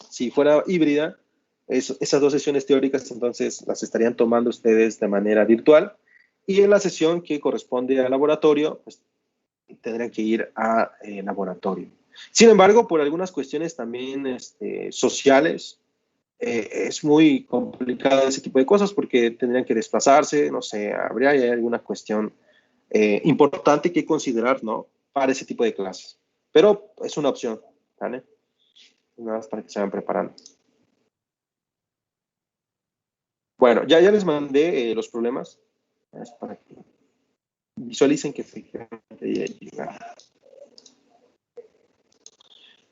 si fuera híbrida, esas 2 sesiones teóricas, entonces, las estarían tomando ustedes de manera virtual. Y en la sesión que corresponde al laboratorio, pues, tendrían que ir a laboratorio. Sin embargo, por algunas cuestiones también sociales, es muy complicado ese tipo de cosas porque tendrían que desplazarse, no sé, habría alguna cuestión importante que considerar, ¿no? Para ese tipo de clases. Pero es una opción, ¿vale? Nada más para que se vayan preparando. Bueno, ya les mandé los problemas. Es para que visualicen que efectivamente ya llegaron.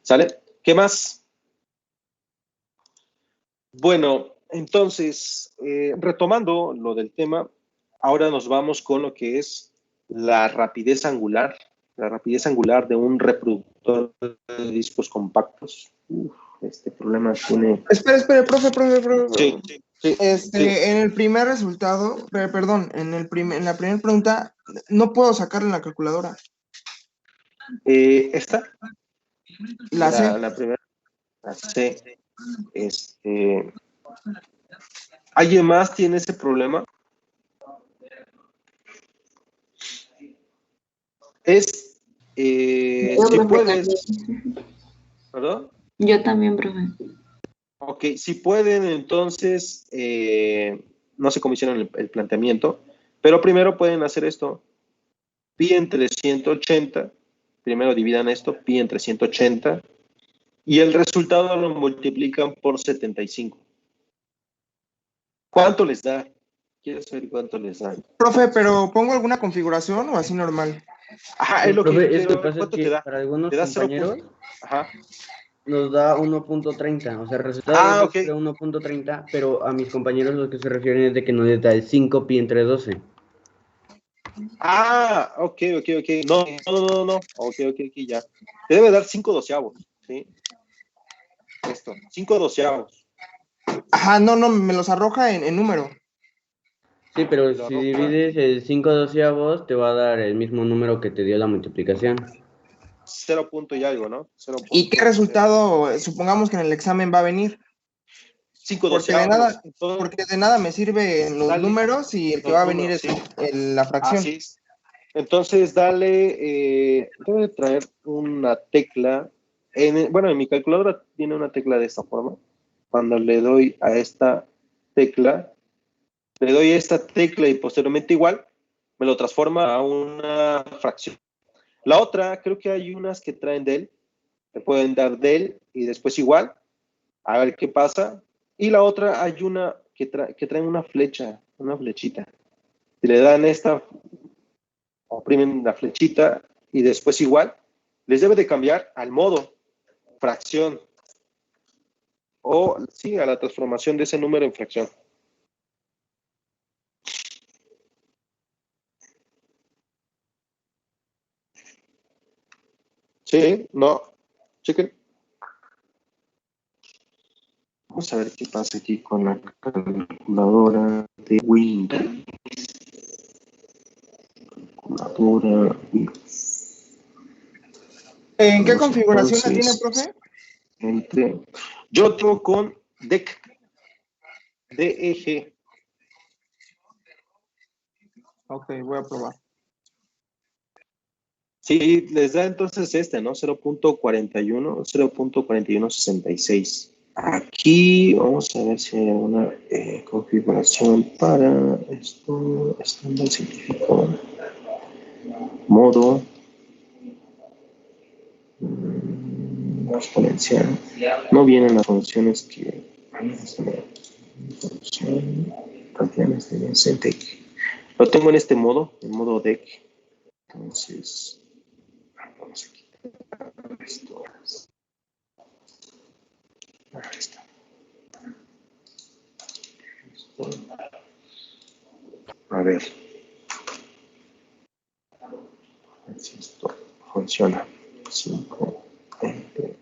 ¿Sale? ¿Qué más? Bueno, entonces, retomando lo del tema, ahora nos vamos con lo que es la rapidez angular de un reproductor de discos compactos. Este problema tiene...
Espere, profe.
Sí.
En el primer resultado, perdón, en la primera pregunta, no puedo sacarla en la calculadora.
¿Esta?
La C.
La primera. La C. ¿Alguien más tiene ese problema? Es, si puedes, ¿perdón?
Yo también, profe.
Ok, si pueden, entonces, no sé cómo hicieron el planteamiento, pero primero pueden hacer esto, pi entre 180, primero dividan esto, pi entre 180, y el resultado lo multiplican por 75. ¿Cuánto les da? Quiero saber cuánto les da.
Profe, ¿pero pongo alguna configuración o así normal?
Ajá, es lo
profe,
que
es
quiero.
pasa
¿Cuánto
que
te da?
para algunos
¿Te da
compañeros
0? Ajá.
nos da 1.30, o sea, el resultado
Ok.
es de 1.30, pero a mis compañeros lo que se refieren es de que nos da el 5 pi entre 12.
Ok. No. Ok, ya. Te debe dar 5 doceavos, ¿sí? Esto, 5 doceavos.
Ajá, no, me los arroja en número.
Sí, pero si divides el 5 doceavos, te va a dar el mismo número que te dio la multiplicación.
0 punto y algo, ¿no? 0.
¿Y qué resultado supongamos que en el examen va a venir?
5
Porque
doceavos.
porque de nada me sirven los números y el que va a venir es la fracción.
Así es. Entonces, debe traer una tecla. Bueno, en mi calculadora tiene una tecla de esta forma. Cuando le doy a esta tecla, le doy esta tecla y posteriormente igual, me lo transforma a una fracción. La otra, creo que hay unas que traen del, te pueden dar del y después igual, a ver qué pasa. Y la otra, hay una que trae una flecha, una flechita. Si le dan esta, oprimen la flechita y después igual, les debe de cambiar al modo fracción o sí, a la transformación de ese número en fracción. Sí, no, chequen. Vamos a ver qué pasa aquí con la calculadora de Windows. Calculadora.
¿En qué configuración la tiene, profe?
Yo tengo con DEC. DEG.
Ok, voy a probar.
Sí, les da entonces ¿no? 0.41, 0.4166. Aquí vamos a ver si hay alguna configuración para esto. Estándar científico. Modo. Exponencial. No vienen las funciones que. Función. Cantidades de DEC. Lo tengo en este modo, en modo DEC. Entonces, vamos a quitar esto. Ahí está. A ver si esto funciona. 5, 20.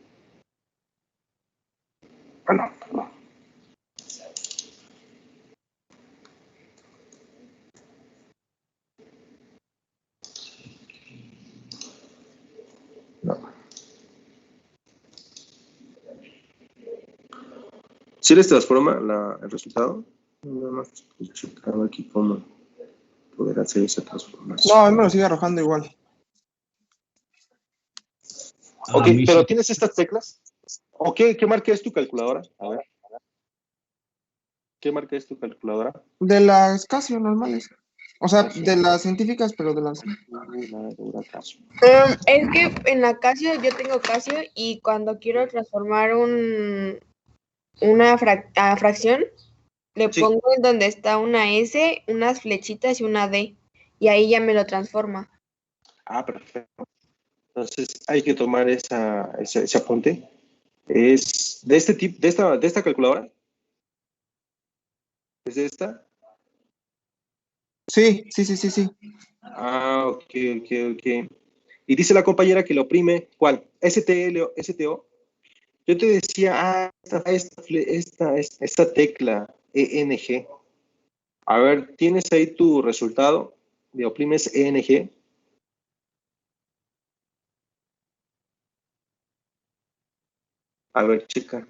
Bueno, perdón. No. ¿Sí les transforma el resultado? Nada más estoy checando aquí cómo poder hacer esa transformación.
No, a mí me lo sigue arrojando igual.
Ok, pero ¿tienes estas teclas? ¿O qué marca es tu calculadora? A ver. ¿Qué marca es tu calculadora?
De las Casio normales. O sea, de las científicas, pero de las...
Es que en la Casio, yo tengo Casio y cuando quiero transformar una fracción, le pongo en donde está una S, unas flechitas y una D. Y ahí ya me lo transforma.
Ah, perfecto. Entonces hay que tomar ese apunte. ¿Es de este tipo, de esta calculadora? ¿Es de esta?
Sí.
Ah, ok. Y dice la compañera que lo oprime, ¿cuál? ¿STL o STO? Yo te decía, esta tecla ENG. A ver, ¿tienes ahí tu resultado? ¿Le oprimes ENG? A ver, checa.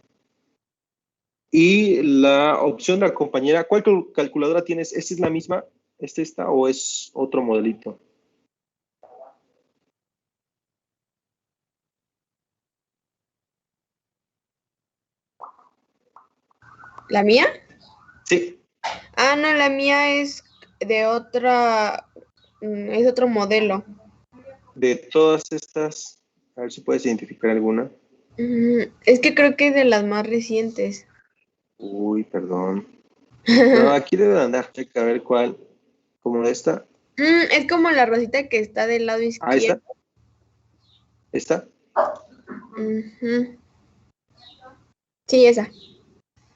Y la opción de la compañera, ¿cuál calculadora tienes? ¿Esta es la misma? ¿Es esta o es otro modelito?
¿La mía?
Sí.
Ah, no, la mía es de otra, es otro modelo.
De todas estas, a ver si puedes identificar alguna.
Es que creo que es de las más recientes.
Uy, perdón. No, aquí debe de andar, checa, a ver cuál. ¿Como esta?
Es como la rosita que está del lado izquierdo.
¿Esta?
Sí, esa.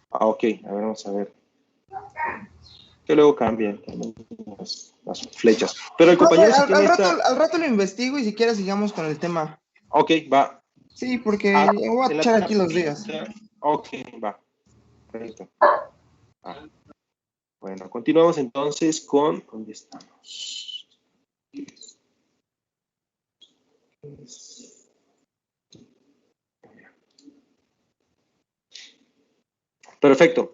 Ah, ok, a ver, vamos a ver. Que luego cambian las flechas. Pero el compañero sí tiene
al rato lo investigo y si quieres sigamos con el tema.
Ok, va.
Sí, porque voy a echar aquí los días.
Ok, va. Perfecto. Bueno, continuamos entonces con... ¿Dónde estamos? Perfecto.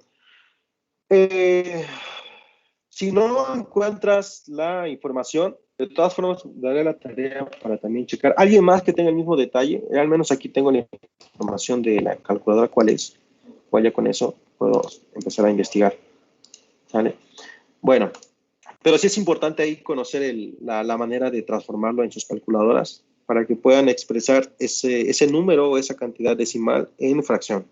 Si no encuentras la información, de todas formas, daré la tarea para también checar. ¿Alguien más que tenga el mismo detalle? Al menos aquí tengo la información de la calculadora, ¿cuál es? Pues ya con eso puedo empezar a investigar. ¿Vale? Bueno, pero sí es importante ahí conocer la manera de transformarlo en sus calculadoras para que puedan expresar ese número o esa cantidad decimal en fracción.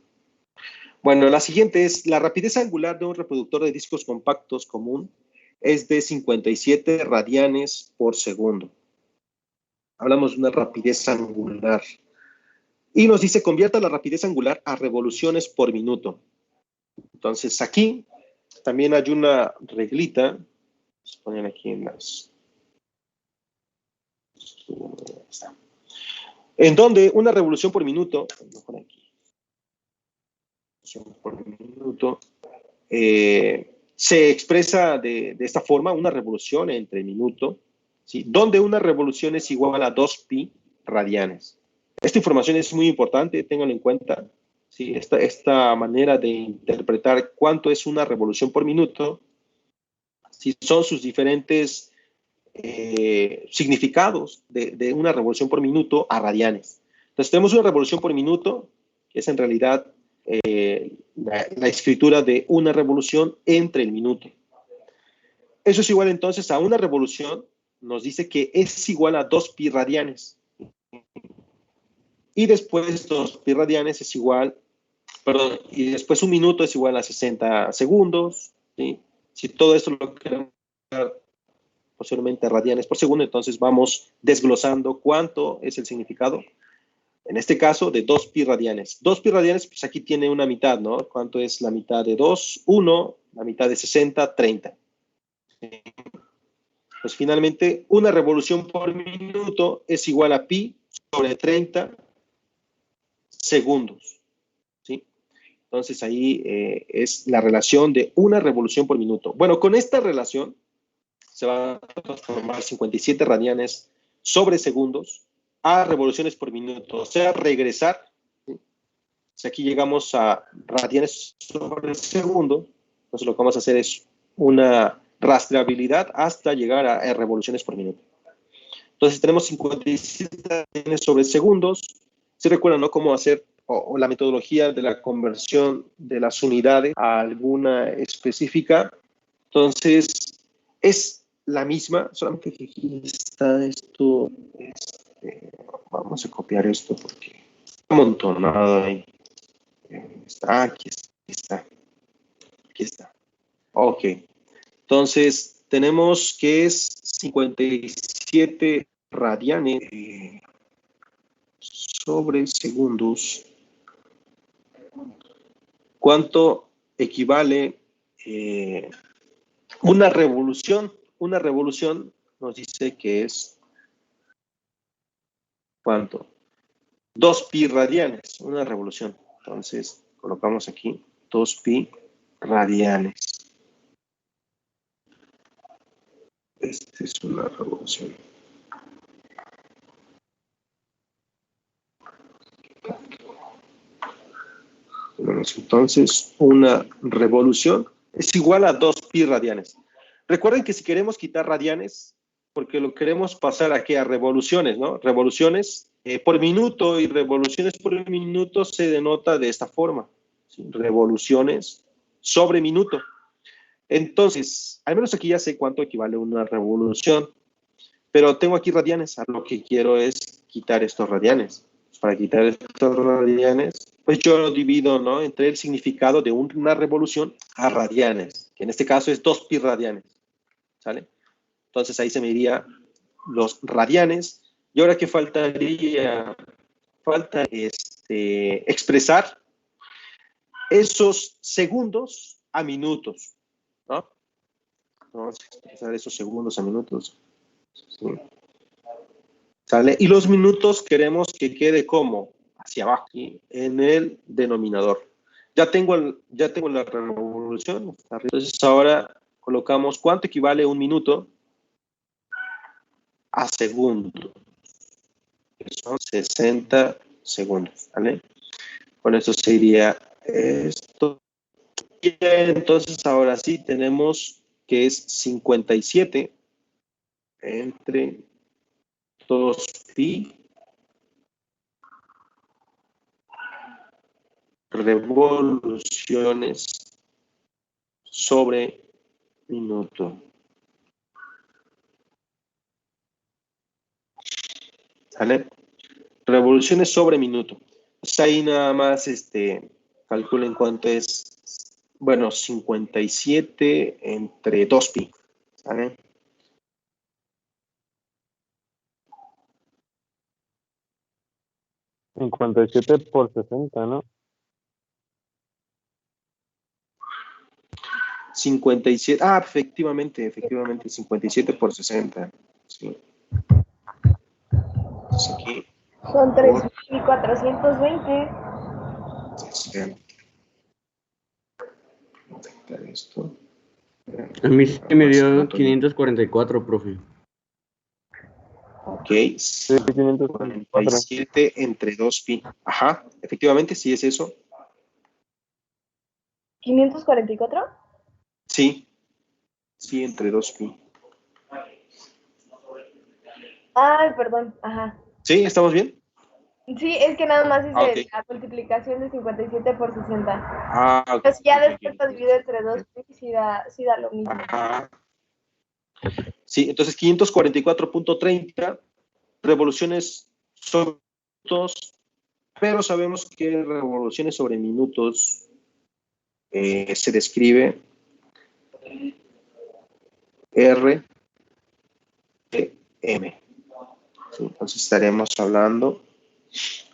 Bueno, la siguiente es la rapidez angular de un reproductor de discos compactos común es de 57 radianes por segundo. Hablamos de una rapidez angular. Y nos dice, convierta la rapidez angular a revoluciones por minuto. Entonces, aquí también hay una reglita. Se ponen aquí en las... En donde una revolución por minuto, mejor aquí, por minuto, se expresa de esta forma, una revolución entre minuto, ¿sí? Donde una revolución es igual a 2pi radianes. Esta información es muy importante, ténganlo en cuenta. ¿Sí? Esta manera de interpretar cuánto es una revolución por minuto, ¿sí? Son sus diferentes significados de una revolución por minuto a radianes. Entonces tenemos una revolución por minuto, que es en realidad la escritura de una revolución entre el minuto. Eso es igual entonces a una revolución, nos dice que es igual a 2pi radianes. Y después 2pi radianes es igual, perdón, y después un minuto es igual a 60 segundos. ¿Sí? Si todo esto lo queremos posiblemente radianes por segundo, entonces vamos desglosando cuánto es el significado. En este caso, de 2pi radianes. 2pi radianes, pues aquí tiene una mitad, ¿no? ¿Cuánto es la mitad de 2? 1, la mitad de 60, 30. Pues finalmente, una revolución por minuto es igual a pi sobre 30 segundos. ¿Sí? Entonces ahí es la relación de una revolución por minuto. Bueno, con esta relación se va a transformar 57 radianes sobre segundos a revoluciones por minuto, o sea, regresar Si aquí llegamos a radianes sobre segundo, entonces lo que vamos a hacer es una rastreabilidad hasta llegar a revoluciones por minuto. Entonces tenemos 57 radianes sobre segundos. ¿Se recuerdan, no? Cómo hacer o la metodología de la conversión de las unidades a alguna específica. Entonces, es la misma, solamente que aquí está esto. Vamos a copiar esto porque está amontonado ahí. Aquí está. Aquí está. Ok. Entonces, tenemos que es 57 radianes sobre segundos. ¿Cuánto equivale una revolución? Una revolución nos dice que es, ¿cuánto? 2 pi radianes, una revolución. Entonces, colocamos aquí 2 pi radianes. Esta es una revolución. Entonces, una revolución es igual a 2 pi radianes. Recuerden que si queremos quitar radianes, porque lo queremos pasar aquí a revoluciones, ¿no? Revoluciones por minuto, y revoluciones por minuto se denota de esta forma, ¿sí? Revoluciones sobre minuto. Entonces, al menos aquí ya sé cuánto equivale una revolución, pero tengo aquí radianes. Lo que quiero es quitar estos radianes. Para quitar estos radianes, pues yo lo divido, ¿no?, entre el significado de una revolución a radianes, que en este caso es 2 pi radianes, ¿sale? Entonces ahí se me iría los radianes. Y ahora, ¿qué faltaría? Falta expresar esos segundos a minutos, ¿no? Vamos a expresar esos segundos a minutos. ¿Sí? ¿Sale? Y los minutos queremos que quede como hacia abajo, ¿sí?, en el denominador. Ya tengo la revolución. Entonces ahora colocamos cuánto equivale un minuto a segundo. Son 60 segundos. ¿Vale? Con esto sería esto. Y entonces ahora sí tenemos que es 57 entre 2 pi revoluciones sobre minuto. ¿Sale? Revoluciones sobre minuto. Pues ahí nada más calculen cuánto es. Bueno, 57 entre 2 pi. ¿Sale?
$57 por 60, ¿no?
57, efectivamente, 57 por 60. Sí. Entonces aquí.
Son 3.420.
Esto.
A mí sí me dio 544, profe.
Ok, 57 entre 2 pi. Ajá, efectivamente, sí es eso.
¿544?
Sí, entre 2 pi.
Ay, perdón, ajá.
¿Sí? ¿Estamos bien?
Sí, es que nada más hice
Okay.
la multiplicación de 57 por 60.
Okay.
Entonces ya después lo divido entre 2 pi, sí da lo mismo.
Ajá. Sí, entonces 544.30 revoluciones sobre minutos, pero sabemos que revoluciones sobre minutos se describe RPM. Sí, entonces estaremos hablando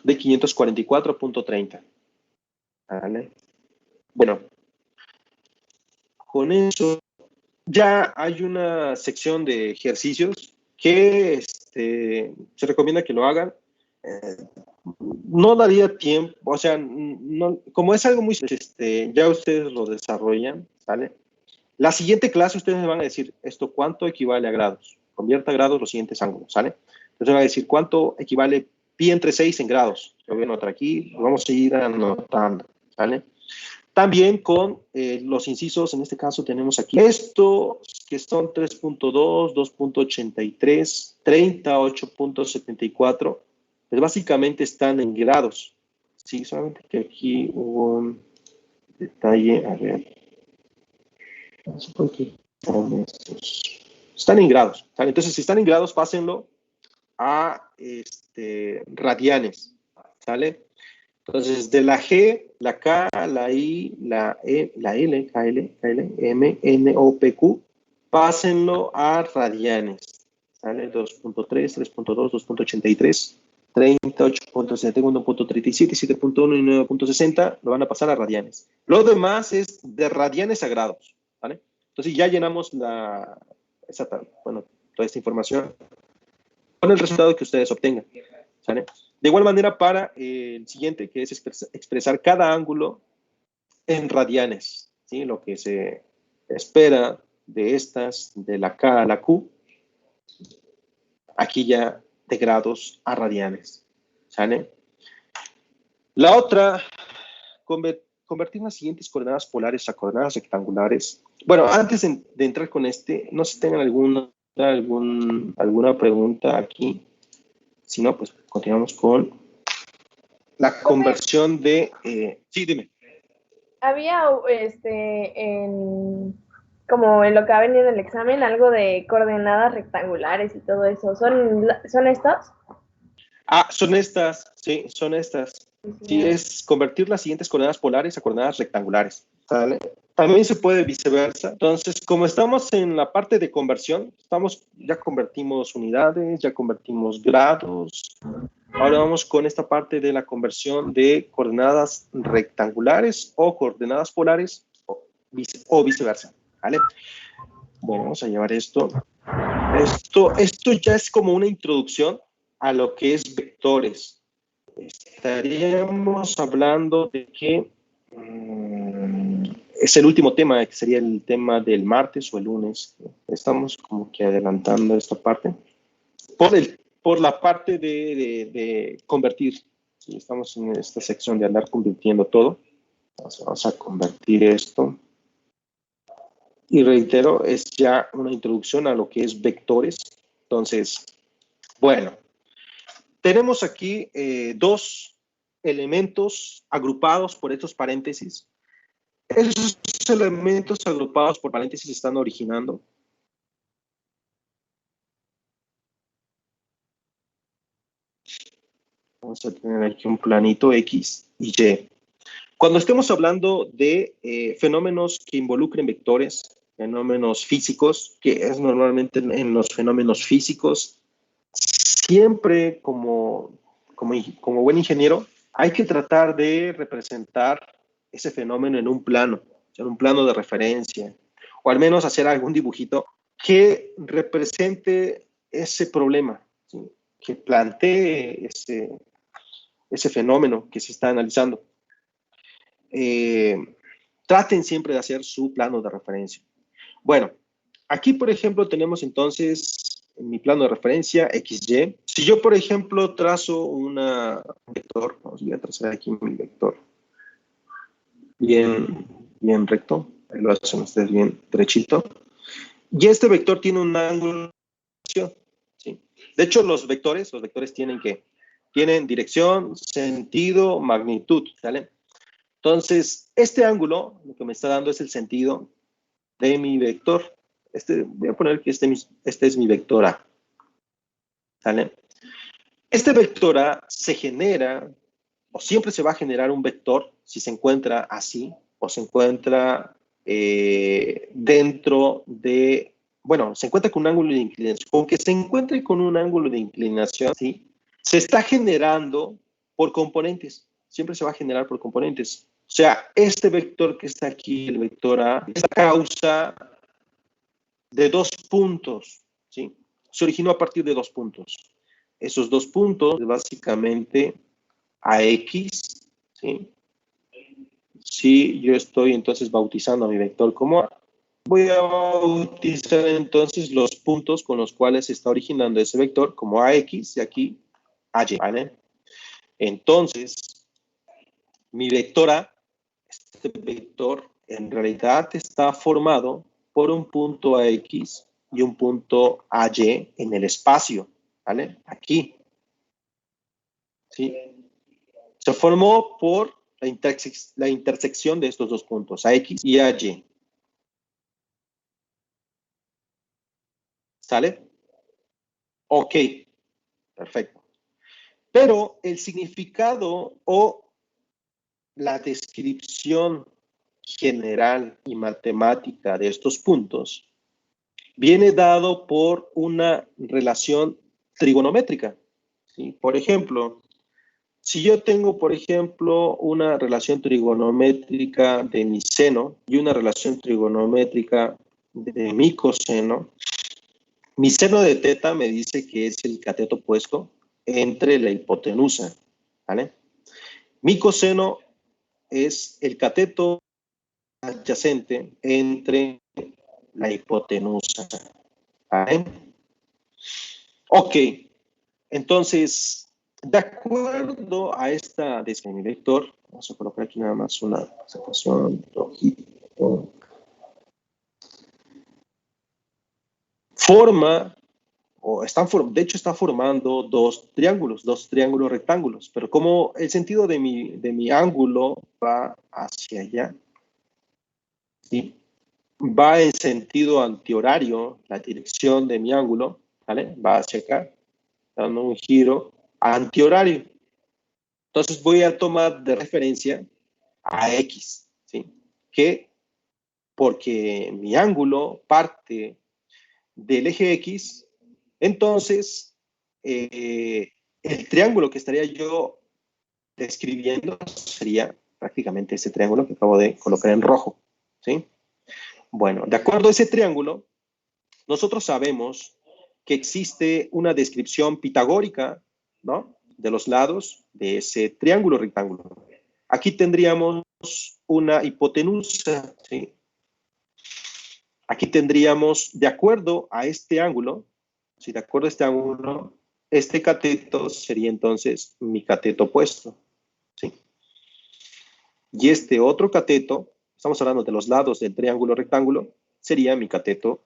de 544.30. ¿Vale? Bueno, con eso ya hay una sección de ejercicios que se recomienda que lo hagan. No daría tiempo, o sea, no, como es algo muy, ya ustedes lo desarrollan, ¿sale? La siguiente clase ustedes me van a decir esto, ¿cuánto equivale a grados? Convierta a grados los siguientes ángulos, ¿sale? Entonces van a decir, ¿cuánto equivale pi entre 6 en grados? Lo voy a anotar aquí, lo vamos a ir anotando, ¿vale? También con los incisos, en este caso tenemos aquí estos que son 3.2, 2.83, 38.74, pues básicamente están en grados, ¿sí? Solamente que aquí hubo un detalle, a ver, están en grados, ¿vale? Entonces si están en grados, pásenlo a radianes, ¿sale? Entonces, de la G, la K, la I, la E, la L, KL, M, N, O, P, Q, pásenlo a radianes, ¿sale? 2.3, 3.2, 2.83, 38.71, 1.37, 7.1 y 9.60, lo van a pasar a radianes. Lo demás es de radianes a grados, ¿vale? Entonces, ya llenamos toda esta información con el resultado que ustedes obtengan, ¿sale? De igual manera para el siguiente, que es expresar cada ángulo en radianes, ¿sí? Lo que se espera de estas, de la K a la Q, aquí ya de grados a radianes, ¿sale? La otra, convertir las siguientes coordenadas polares a coordenadas rectangulares. Bueno, antes de entrar con no sé si tengan alguna pregunta aquí. Si no, pues continuamos con la conversión de... sí, dime.
Había, como en lo que ha venido en el examen, algo de coordenadas rectangulares y todo eso. ¿Son estos?
Son estas, sí, son estas. Sí, es convertir las siguientes coordenadas polares a coordenadas rectangulares, ¿sale? También se puede viceversa. Entonces, como estamos en la parte de conversión, ya convertimos unidades, ya convertimos grados. Ahora vamos con esta parte de la conversión de coordenadas rectangulares o coordenadas polares o viceversa, ¿vale? Bueno, vamos a llevar esto. Esto ya es como una introducción a lo que es vectores. Estaríamos hablando de que es el último tema, que sería el tema del martes o el lunes. Estamos como que adelantando esta parte. Por la parte de convertir. ¿Sí? Estamos en esta sección de andar convirtiendo todo. Entonces vamos a convertir esto. Y reitero, es ya una introducción a lo que es vectores. Entonces, bueno, tenemos aquí dos elementos agrupados por estos paréntesis. Esos elementos agrupados por paréntesis están originando vamos a tener aquí un planito X y Y. Cuando estemos hablando de fenómenos que involucren vectores, fenómenos físicos, que es normalmente en los fenómenos físicos, siempre como buen ingeniero, hay que tratar de representar ese fenómeno en un plano de referencia, o al menos hacer algún dibujito que represente ese problema, ¿sí? Que plantee ese fenómeno que se está analizando. Traten siempre de hacer su plano de referencia. Bueno, aquí, por ejemplo, tenemos entonces en mi plano de referencia XY. Si yo, por ejemplo, trazo un vector, voy a trazar aquí mi vector bien recto, ahí lo hacen ustedes bien derechito, y este vector tiene un ángulo, ¿sí? De hecho, los vectores tienen dirección, sentido, magnitud, ¿sale? Entonces, este ángulo, lo que me está dando es el sentido de mi vector. Voy a poner que este es mi vector A, ¿sale? Este vector A se genera, o siempre se va a generar un vector, si se encuentra así, o se encuentra dentro de, bueno, se encuentra con un ángulo de inclinación. Con que se encuentre con un ángulo de inclinación, ¿sí? Se está generando por componentes. Siempre se va a generar por componentes. O sea, este vector que está aquí, el vector A, es la causa de dos puntos, ¿sí? Se originó a partir de dos puntos. Esos dos puntos, básicamente, AX, ¿sí? Si yo estoy entonces bautizando a mi vector como A, voy a bautizar entonces los puntos con los cuales se está originando ese vector como AX y aquí AY, ¿vale? Entonces, mi vector A, este vector, en realidad está formado por un punto AX y un punto AY en el espacio, ¿vale? Aquí. ¿Sí? Se formó por la intersección de estos dos puntos, AX y AY. ¿Sale? Ok, perfecto. Pero el significado o la descripción general y matemática de estos puntos viene dado por una relación trigonométrica, ¿sí? Por ejemplo, si yo tengo, por ejemplo, una relación trigonométrica de mi seno y una relación trigonométrica de mi coseno, mi seno de teta me dice que es el cateto opuesto entre la hipotenusa, ¿vale? Mi coseno es el cateto adyacente entre la hipotenusa, ¿vale? Ok, entonces, de acuerdo a esta descripción de vector, vamos a colocar aquí nada más una presentación, forma, de hecho está formando dos triángulos rectángulos, pero como el sentido de mi ángulo va hacia allá, ¿sí? Va en sentido antihorario, la dirección de mi ángulo, ¿vale? Va hacia acá, dando un giro antihorario. Entonces voy a tomar de referencia a X, ¿sí? Que porque mi ángulo parte del eje X, entonces el triángulo que estaría yo describiendo sería prácticamente ese triángulo que acabo de colocar en rojo, ¿sí? Bueno, de acuerdo a ese triángulo, nosotros sabemos que existe una descripción pitagórica, ¿no?, de los lados de ese triángulo rectángulo. Aquí tendríamos una hipotenusa, ¿sí? Aquí tendríamos, de acuerdo a este ángulo, ¿sí?, de acuerdo a este ángulo, este cateto sería entonces mi cateto opuesto, ¿sí? Y este otro cateto, estamos hablando de los lados del triángulo rectángulo, sería mi cateto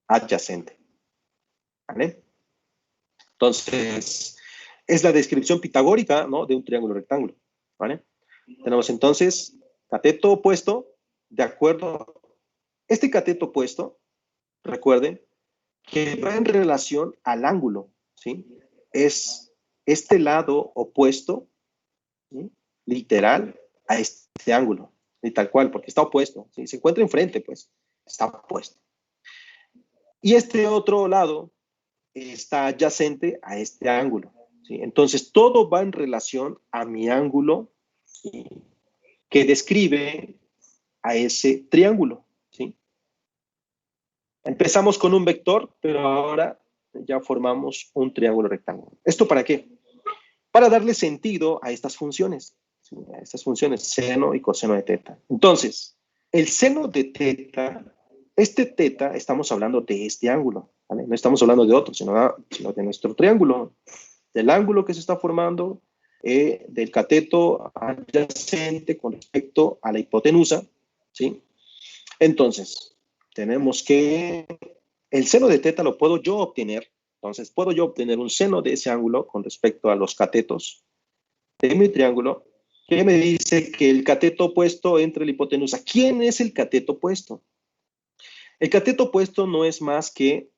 adyacente, ¿vale? Entonces, es la descripción pitagórica, ¿no?, de un triángulo rectángulo, ¿vale? Tenemos entonces cateto opuesto, de acuerdo. Este cateto opuesto, recuerden, que va en relación al ángulo, ¿sí? Es este lado opuesto, ¿sí?, literal, a este ángulo, y tal cual, porque está opuesto, ¿sí? Se encuentra enfrente, pues, está opuesto. Y este otro lado está adyacente a este ángulo, ¿sí? Entonces, todo va en relación a mi ángulo, ¿sí?, que describe a ese triángulo, ¿sí? Empezamos con un vector, pero ahora ya formamos un triángulo rectángulo. ¿Esto para qué? Para darle sentido a estas funciones, ¿sí?, a estas funciones seno y coseno de teta. Entonces, el seno de teta, este teta, estamos hablando de este ángulo, ¿vale? No estamos hablando de otro, sino de nuestro triángulo, del ángulo que se está formando, del cateto adyacente con respecto a la hipotenusa, ¿sí? Entonces, tenemos que el seno de teta lo puedo yo obtener. Entonces, puedo yo obtener un seno de ese ángulo con respecto a los catetos de mi triángulo, que me dice que el cateto opuesto entre la hipotenusa. ¿Quién es el cateto opuesto? El cateto opuesto no es más que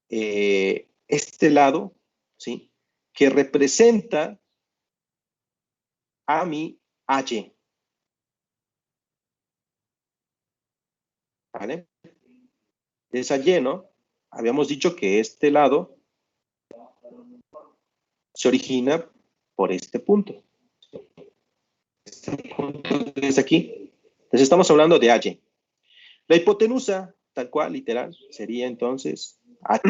este lado, ¿sí?, que representa a mi AY. ¿Vale? Esa Y, ¿no? Habíamos dicho que este lado se origina por este punto. Este punto es aquí. Entonces estamos hablando de AY. La hipotenusa, tal cual, literal, sería entonces AY.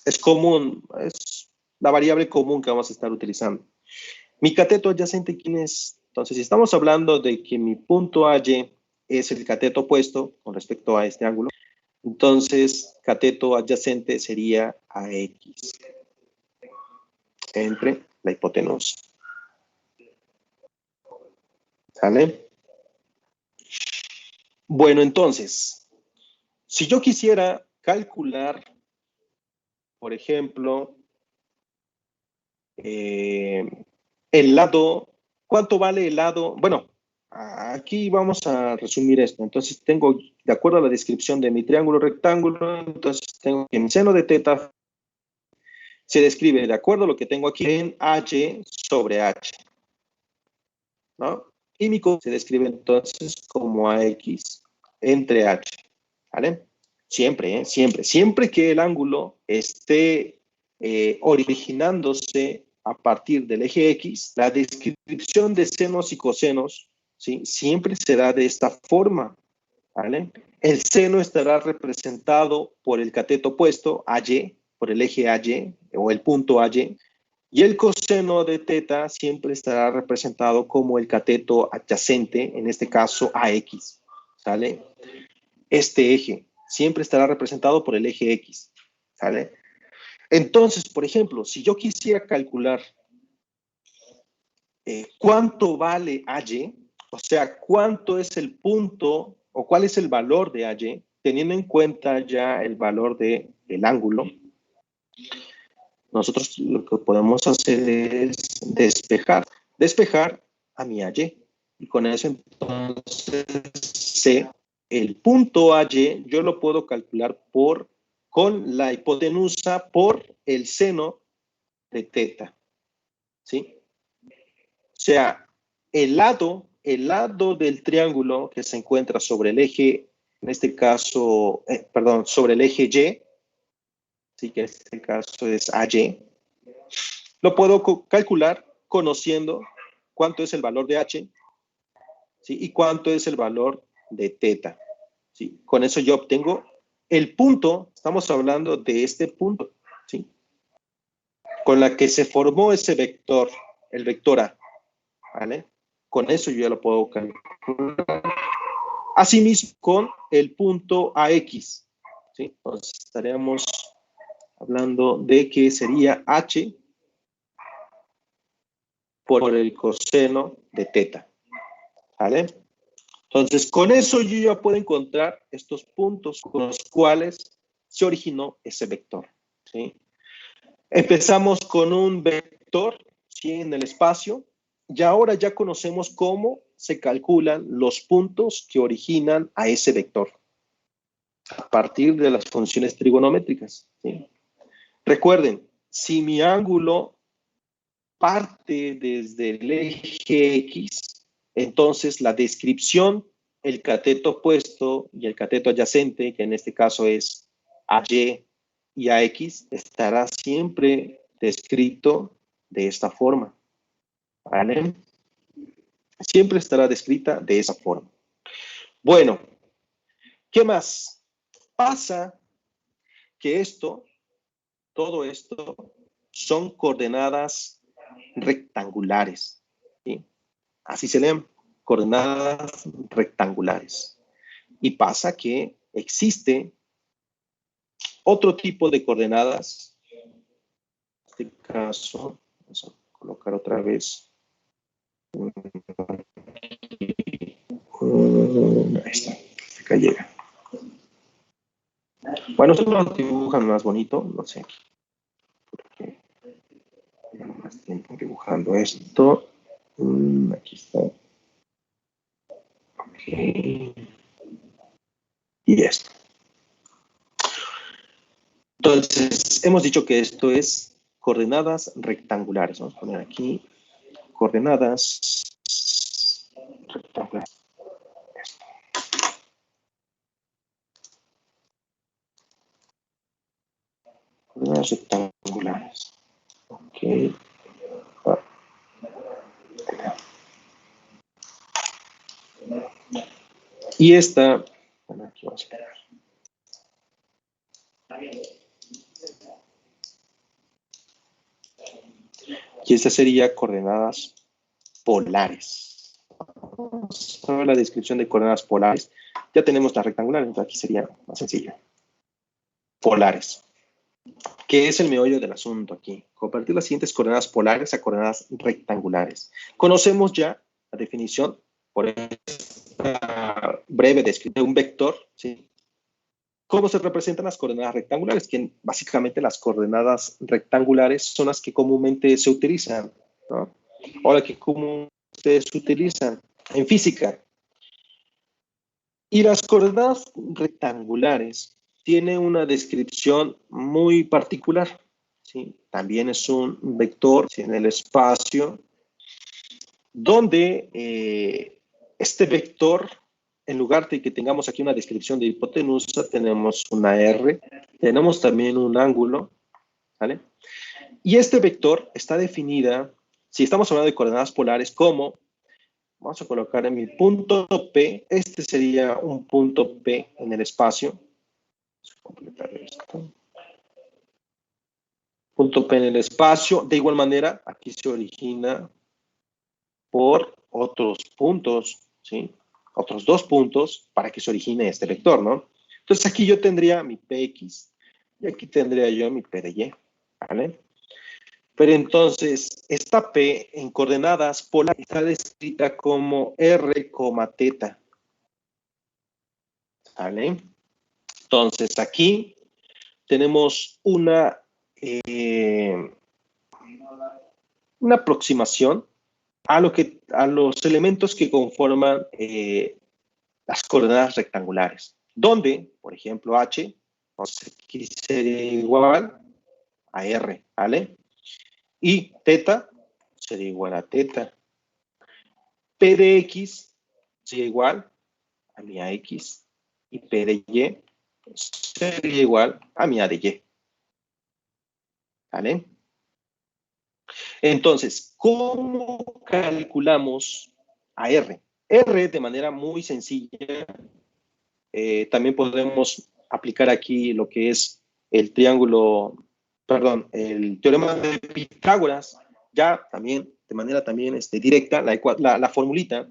Es común, es la variable común que vamos a estar utilizando. Mi cateto adyacente, ¿quién es? Entonces, si estamos hablando de que mi punto AY es el cateto opuesto con respecto a este ángulo, entonces cateto adyacente sería AX entre la hipotenusa. ¿Sale? Bueno, entonces, si yo quisiera calcular, por ejemplo, el lado, ¿cuánto vale el lado? Bueno, aquí vamos a resumir esto. Entonces tengo, de acuerdo a la descripción de mi triángulo rectángulo, entonces tengo que mi seno de teta se describe de acuerdo a lo que tengo aquí en H sobre H, ¿no? Y mi coseno se describe entonces como AX entre H, ¿vale? Siempre, siempre que el ángulo esté originándose a partir del eje X, la descripción de senos y cosenos, ¿sí? Siempre será de esta forma, ¿vale? El seno estará representado por el cateto opuesto, AY, por el eje AY o el punto AY, y el coseno de teta siempre estará representado como el cateto adyacente, en este caso AX, ¿sale? Este eje siempre estará representado por el eje X, ¿sale? Entonces, por ejemplo, si yo quisiera calcular cuánto vale AY, o sea, cuánto es el punto o cuál es el valor de AY, teniendo en cuenta ya el valor del ángulo, nosotros lo que podemos hacer es despejar a mi AY. Y con eso entonces sé el punto AY, yo lo puedo calcular con la hipotenusa por el seno de teta, ¿sí? O sea, el lado del triángulo que se encuentra sobre el eje, en este caso, sobre el eje Y, sí, que en este caso es AY, lo puedo calcular conociendo cuánto es el valor de H, ¿sí? Y cuánto es el valor de teta, ¿sí? Con eso yo obtengo el punto, estamos hablando de este punto, ¿sí? Con la que se formó ese vector, el vector A, ¿vale? Con eso yo ya lo puedo calcular. Asimismo con el punto AX, ¿sí? Entonces estaríamos hablando de que sería H por el coseno de teta, ¿vale? Entonces, con eso yo ya puedo encontrar estos puntos con los cuales se originó ese vector, ¿sí? Empezamos con un vector, ¿sí? En el espacio, y ahora ya conocemos cómo se calculan los puntos que originan a ese vector a partir de las funciones trigonométricas, ¿sí? Recuerden, si mi ángulo parte desde el eje X, entonces la descripción, el cateto opuesto y el cateto adyacente, que en este caso es AY y AX, estará siempre descrito de esta forma, ¿vale? Siempre estará descrita de esa forma. Bueno, ¿qué más? Pasa que todo esto, son coordenadas rectangulares, ¿sí? Así se leen, coordenadas rectangulares. Y pasa que existe otro tipo de coordenadas. En este caso, vamos a colocar otra vez. Ahí está, acá llega. Bueno, ustedes lo dibujan más bonito, no sé. Porque llevo más tiempo dibujando esto. Aquí está. Okay. Y esto. Entonces, hemos dicho que esto es coordenadas rectangulares. Vamos a poner aquí coordenadas rectangulares. Coordenadas rectangulares. Ok. Y esta, bueno, aquí vamos a poner. Y esta sería coordenadas polares. Vamos a ver la descripción de coordenadas polares. Ya tenemos las rectangulares, entonces aquí sería más sencillo. Polares. ¿Qué es el meollo del asunto aquí? Convertir las siguientes coordenadas polares a coordenadas rectangulares. Conocemos ya la definición por esta breve descripción de un vector, ¿sí? ¿Cómo se representan las coordenadas rectangulares? Que básicamente las coordenadas rectangulares son las que comúnmente se utilizan, ¿no? O las que comúnmente se utilizan en física. Y las coordenadas rectangulares tienen una descripción muy particular, ¿sí? También es un vector, ¿sí?, en el espacio, donde este vector, en lugar de que tengamos aquí una descripción de hipotenusa, tenemos una R, tenemos también un ángulo, ¿vale? Y este vector está definida, si estamos hablando de coordenadas polares, como, vamos a colocar en mi punto P, este sería un punto P en el espacio. Vamos a completar esto. Punto P en el espacio. De igual manera, aquí se origina por otros puntos, ¿sí? Otros dos puntos para que se origine este vector, ¿no? Entonces aquí yo tendría mi Px y aquí tendría yo mi P de Y, ¿vale? Pero entonces, esta P en coordenadas polares está descrita como R, teta, ¿vale? Entonces aquí tenemos una aproximación a los elementos que conforman las coordenadas rectangulares, donde, por ejemplo, H, entonces aquí sería igual a R, ¿vale? Y teta sería igual a teta. P de X sería igual a mi AX. Y P de Y sería igual a mi A de Y. ¿Vale? Entonces, ¿cómo calculamos a R? R de manera muy sencilla. También podemos aplicar aquí lo que es el triángulo, perdón, el teorema de Pitágoras, ya también de manera también directa, la formulita,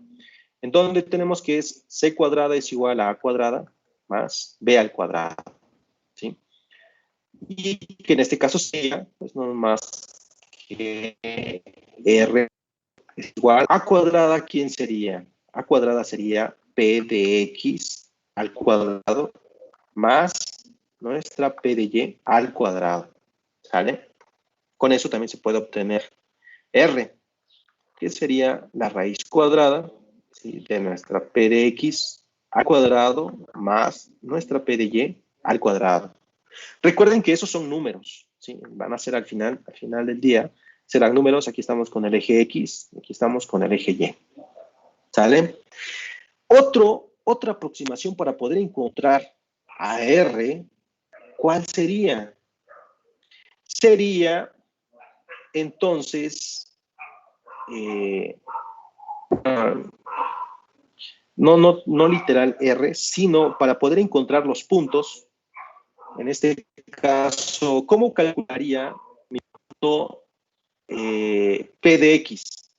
en donde tenemos que es C cuadrada es igual a A cuadrada más B al cuadrado, ¿sí? Y que en este caso sería, pues no más que R es igual a A cuadrada, ¿quién sería? A cuadrada sería P de X al cuadrado más nuestra P de Y al cuadrado, ¿sale? Con eso también se puede obtener R, que sería la raíz cuadrada, ¿sí?, de nuestra P de X al cuadrado más nuestra P de Y al cuadrado. Recuerden que esos son números, ¿sí? Van a ser al final del día, serán números. Aquí estamos con el eje X, aquí estamos con el eje Y, ¿sale? Otra aproximación para poder encontrar a R, ¿cuál sería? Sería, entonces, no literal R, sino para poder encontrar los puntos. En este caso, ¿cómo calcularía mi punto P de X?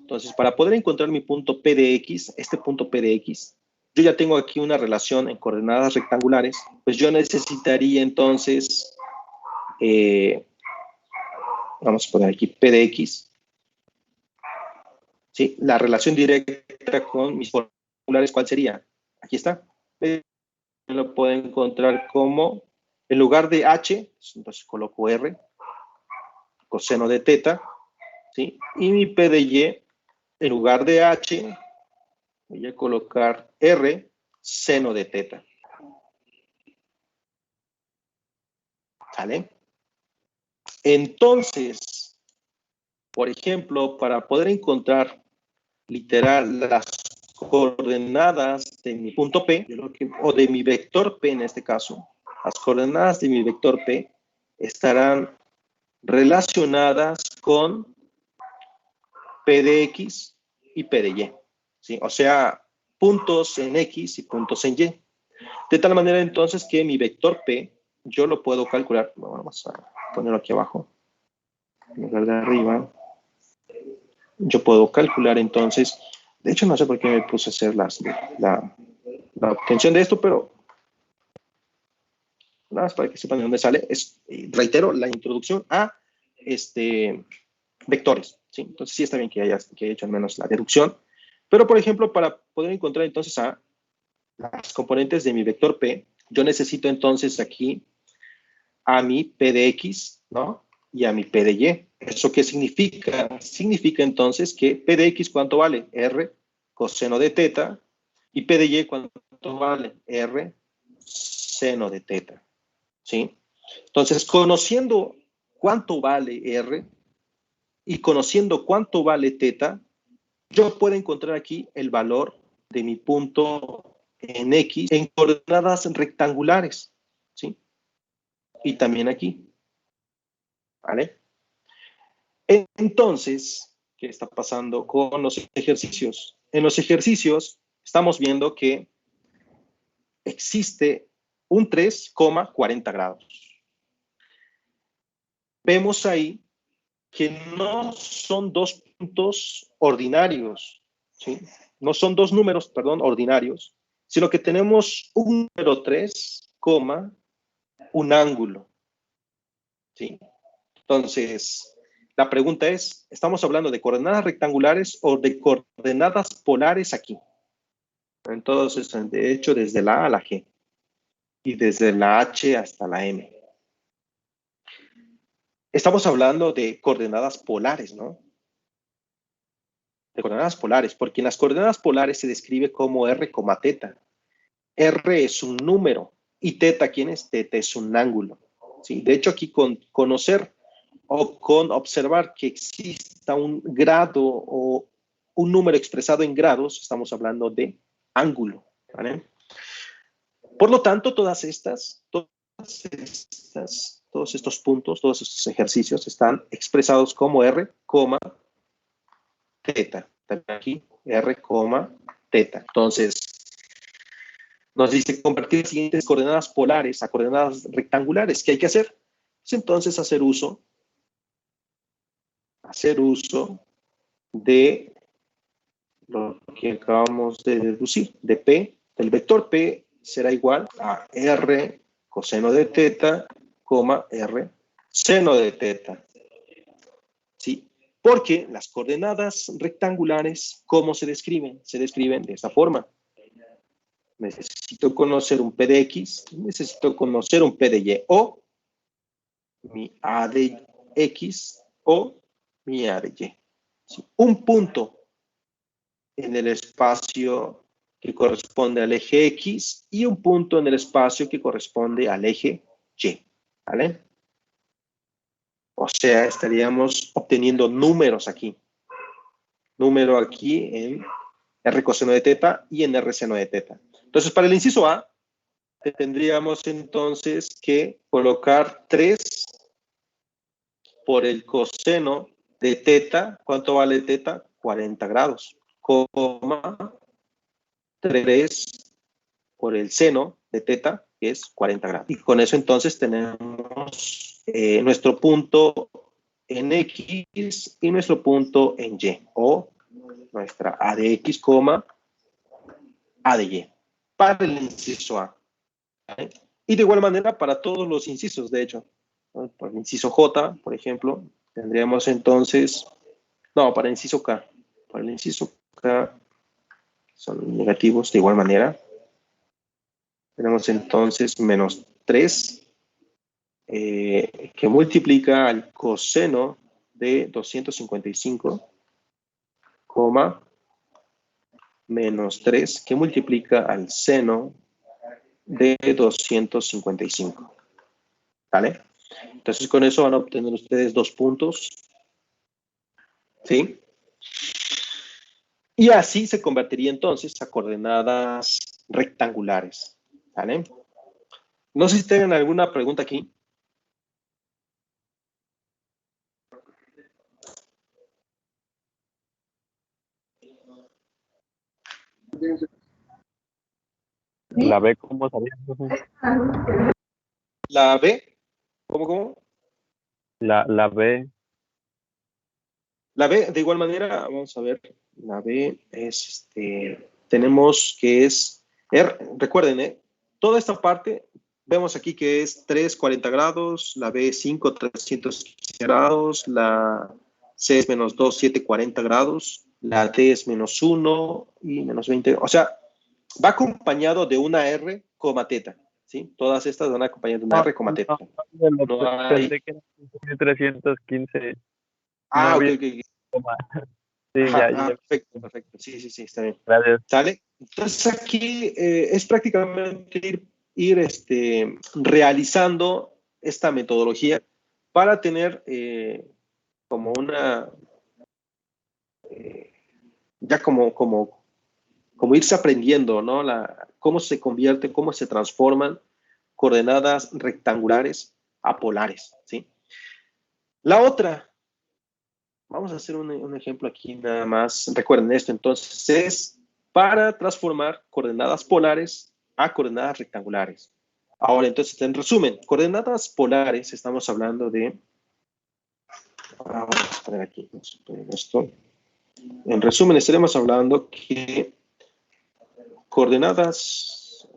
Entonces, para poder encontrar mi punto P de X, este punto P de X, yo ya tengo aquí una relación en coordenadas rectangulares, pues yo necesitaría entonces, vamos a poner aquí P de X, ¿sí? La relación directa con mis formulares, ¿cuál sería? Aquí está. Lo puedo encontrar como, en lugar de H, entonces coloco R, coseno de teta, ¿sí? Y mi P de Y, en lugar de H, voy a colocar R, seno de teta. ¿Sale? Entonces, por ejemplo, para poder encontrar literal las coordenadas de mi punto P, o de mi vector P en este caso, las coordenadas de mi vector P estarán relacionadas con P de X y P de Y, ¿sí? O sea, puntos en X y puntos en Y. De tal manera entonces que mi vector P, yo lo puedo calcular, bueno, vamos a ponerlo aquí abajo, en lugar de arriba, yo puedo calcular entonces, de hecho no sé por qué me puse a hacer la obtención de esto, pero nada más para que sepan de dónde sale, es, reitero, la introducción a vectores, ¿sí? Entonces sí está bien que haya hecho al menos la deducción, pero por ejemplo, para poder encontrar entonces a las componentes de mi vector P, yo necesito entonces aquí a mi P de X, ¿no? Y a mi P de Y. ¿Eso qué significa? Significa entonces que P de X, ¿cuánto vale? R coseno de teta. Y P de Y, ¿cuánto vale? R seno de teta. ¿Sí? Entonces, conociendo cuánto vale R y conociendo cuánto vale teta, yo puedo encontrar aquí el valor de mi punto en X en coordenadas rectangulares. ¿Sí? Y también aquí. ¿Vale? Entonces, ¿qué está pasando con los ejercicios? En los ejercicios estamos viendo que existe un 3,40 grados. Vemos ahí que no son dos puntos ordinarios, ¿sí? No son dos números, perdón, ordinarios, sino que tenemos un número 3, un ángulo, ¿sí? Entonces, la pregunta es, ¿estamos hablando de coordenadas rectangulares o de coordenadas polares aquí? Entonces, de hecho, desde la A a la G y desde la H hasta la M. Estamos hablando de coordenadas polares, ¿no? De coordenadas polares, porque en las coordenadas polares se describe como R, teta. R es un número y teta, ¿quién es? Teta es un ángulo, ¿sí? De hecho, aquí con conocer o con observar que exista un grado o un número expresado en grados, estamos hablando de ángulo, ¿vale? Por lo tanto, todos estos puntos, todos estos ejercicios están expresados como R, teta. Aquí, R, teta. Entonces, nos dice convertir las siguientes coordenadas polares a coordenadas rectangulares. ¿Qué hay que hacer? Pues entonces hacer uso de lo que acabamos de deducir, de P, del vector P será igual a R coseno de teta, R seno de teta. ¿Sí? Porque las coordenadas rectangulares, ¿cómo se describen? Se describen de esta forma. Necesito conocer un P de X, necesito conocer un P de Y, o mi A de X o mi A de Y. ¿Sí? Un punto en el espacio que corresponde al eje X y un punto en el espacio que corresponde al eje Y. ¿Vale? O sea, estaríamos obteniendo números aquí. Número aquí en R coseno de teta y en R seno de teta. Entonces, para el inciso A, tendríamos entonces que colocar 3 por el coseno de teta. ¿Cuánto vale teta? 40 grados. 3 por el seno de teta, que es 40 grados. Y con eso entonces tenemos nuestro punto en X y nuestro punto en Y, o nuestra A de X, A de Y, para el inciso A. ¿Vale? Y de igual manera para todos los incisos, de hecho. ¿No? Por el inciso J, por ejemplo, tendríamos entonces, no, para el inciso K. Para el inciso K son negativos de igual manera. Tenemos entonces menos 3 que multiplica al coseno de 255, menos 3 que multiplica al seno de 255. ¿Vale? Entonces con eso van a obtener ustedes 2 puntos. ¿Sí? Y así se convertiría entonces a coordenadas rectangulares. ¿Vale? No sé si tienen alguna pregunta aquí.
La B, ¿cómo sabía?
La B, ¿cómo?
La B.
La B, de igual manera, vamos a ver, la B es, tenemos que es, recuerden, toda esta parte vemos aquí que es 3, 40 grados, la B 5, 315 grados, la C es menos 2, 7, 40 grados, la D es menos 1 y menos 20. O sea, va acompañado de una R, teta, ¿sí? Todas estas van acompañadas de una R, teta.
No hay... Pensé que era 315.
Ah,
no
ok.
Sí,
ajá,
ya.
Perfecto. Sí, está bien.
Gracias.
¿Sale? Entonces aquí es prácticamente ir realizando esta metodología para tener como una, ya como irse aprendiendo, ¿no? Cómo se convierten, cómo se transforman coordenadas rectangulares a polares, ¿sí? La otra, vamos a hacer un ejemplo aquí nada más. Recuerden esto, entonces, es para transformar coordenadas polares a coordenadas rectangulares. Ahora, entonces, en resumen, coordenadas polares, estamos hablando de... Vamos a poner aquí, vamos a poner esto. En resumen, estaremos hablando que coordenadas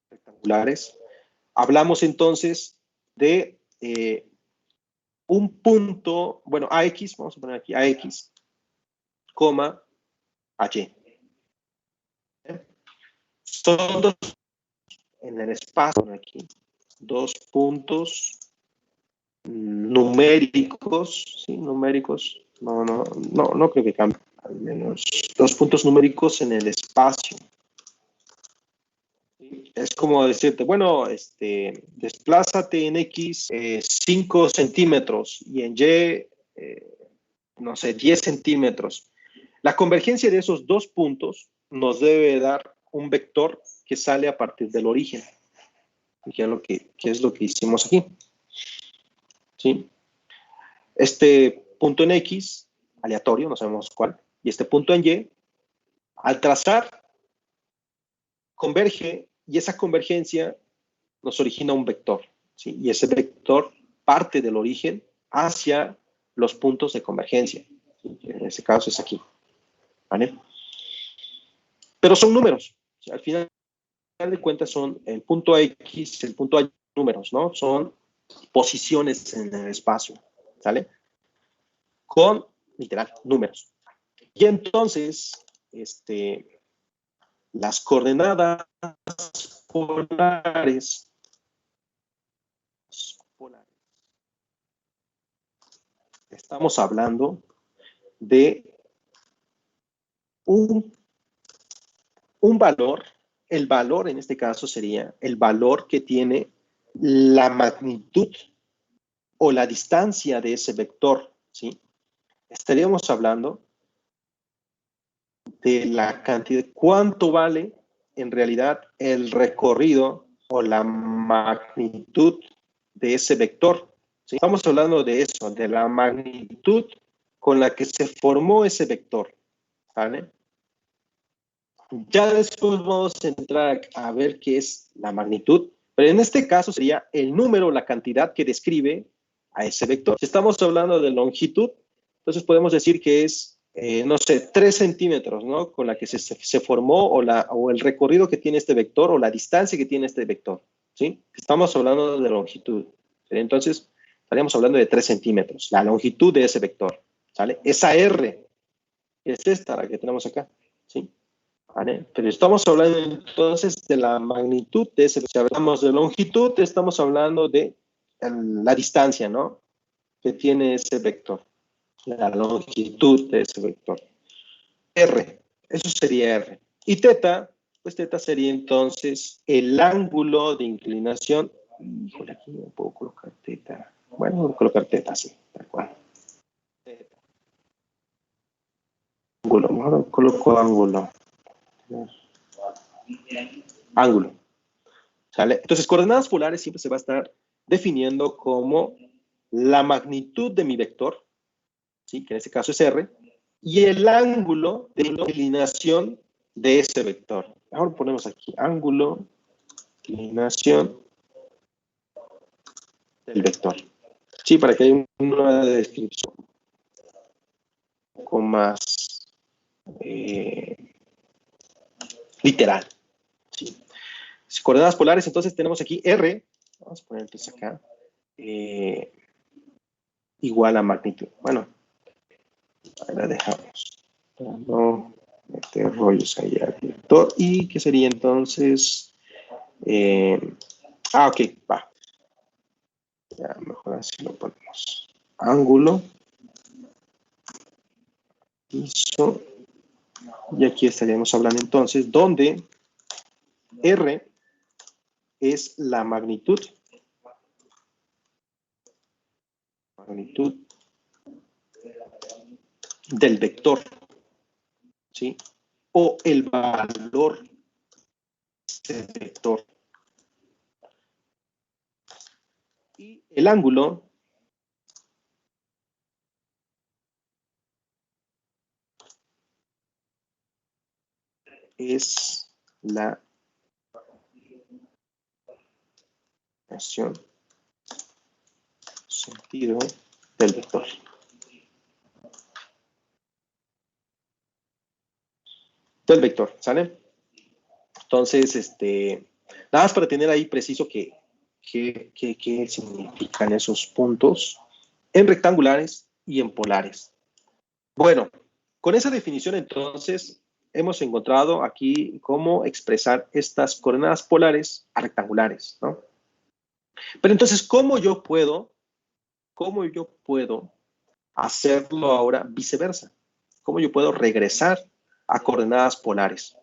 rectangulares. Hablamos entonces de un punto, bueno, AX, vamos a poner aquí AX, coma, AY. Son dos, en el espacio aquí, dos puntos numéricos, ¿sí? Numéricos, no creo que cambie, al menos dos puntos numéricos en el espacio. Es como decirte, bueno, desplázate en X 5 centímetros y en Y, no sé, 10 centímetros. La convergencia de esos dos puntos nos debe dar un vector que sale a partir del origen, que es lo que hicimos aquí. ¿Sí? Este punto en X, aleatorio, no sabemos cuál, y este punto en Y, al trazar, converge, y esa convergencia nos origina un vector, ¿sí? Y ese vector parte del origen hacia los puntos de convergencia, ¿sí? En ese caso es aquí, ¿vale? Pero son números, ¿sí? Al final de cuentas son el punto X, el punto Y, números, ¿no? Son posiciones en el espacio, ¿sale? Con, literal, números. Y entonces, las coordenadas polares, estamos hablando de un valor. El valor en este caso sería el valor que tiene la magnitud o la distancia de ese vector, ¿sí? Estaríamos hablando de la cantidad, cuánto vale en realidad el recorrido o la magnitud de ese vector, ¿sí? Estamos hablando de eso, de la magnitud con la que se formó ese vector, ¿vale? Ya después vamos a entrar a ver qué es la magnitud, pero en este caso sería el número, la cantidad que describe a ese vector. Si estamos hablando de longitud, entonces podemos decir que es, no sé, 3 centímetros, ¿no? Con la que se formó o el recorrido que tiene este vector o la distancia que tiene este vector, ¿sí? Estamos hablando de longitud. Entonces, estaríamos hablando de 3 centímetros, la longitud de ese vector, ¿sale? Esa R es esta, la que tenemos acá, ¿sí? ¿Vale? Pero estamos hablando entonces de la magnitud de ese. Si hablamos de longitud, estamos hablando de la distancia, ¿no? Que tiene ese vector. La longitud de ese vector. R, eso sería R. Y teta, pues teta sería entonces el ángulo de inclinación. Híjole, aquí no puedo colocar teta. Bueno, voy a colocar teta, sí, tal cual. Teta. Ángulo, ahora coloco ángulo. Ángulo. ¿Sale? Entonces, coordenadas polares siempre se va a estar definiendo como la magnitud de mi vector, ¿sí? Que en este caso es R, y el ángulo de inclinación de ese vector. Ahora ponemos aquí ángulo, inclinación del vector. Sí, para que haya una descripción un poco más literal. ¿Sí? Coordenadas polares, entonces tenemos aquí R, vamos a poner entonces acá, igual a magnitud. Bueno, ahí la dejamos. Para no meter rollos ahí al director. ¿Y qué sería entonces? Ok, va. Ya, mejor así lo ponemos. Ángulo. Piso. Y aquí estaríamos hablando entonces, donde R es la magnitud. Magnitud del vector. ¿Sí? O el valor del vector. Y el ángulo es la acción sentido del vector. Del vector, ¿sale? Entonces, nada más para tener ahí preciso qué significan esos puntos en rectangulares y en polares. Bueno, con esa definición entonces hemos encontrado aquí cómo expresar estas coordenadas polares a rectangulares, ¿no? Pero entonces, ¿cómo yo puedo hacerlo ahora viceversa? ¿Cómo yo puedo regresar a coordenadas polares?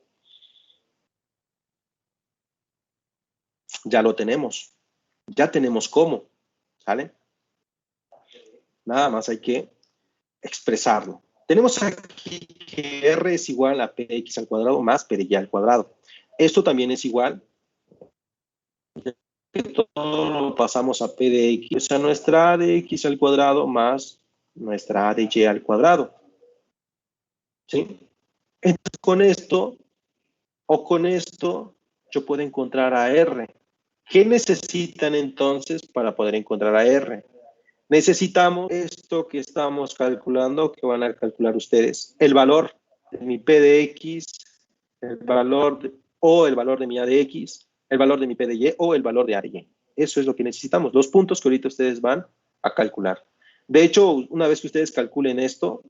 Ya lo tenemos. Ya tenemos cómo, ¿sale? Nada más hay que expresarlo. Tenemos aquí que R es igual a P de X al cuadrado más P de Y al cuadrado. Esto también es igual. Todo lo pasamos a P de X, o sea, nuestra A de X al cuadrado más nuestra A de Y al cuadrado. ¿Sí? Entonces, con esto o con esto, yo puedo encontrar a R. ¿Qué necesitan entonces para poder encontrar a R? Necesitamos esto que estamos calculando, que van a calcular ustedes. El valor de mi P de X, el valor de mi A de X, el valor de mi P de Y o el valor de A de Y. Eso es lo que necesitamos. Los puntos que ahorita ustedes van a calcular. De hecho, una vez que ustedes calculen esto,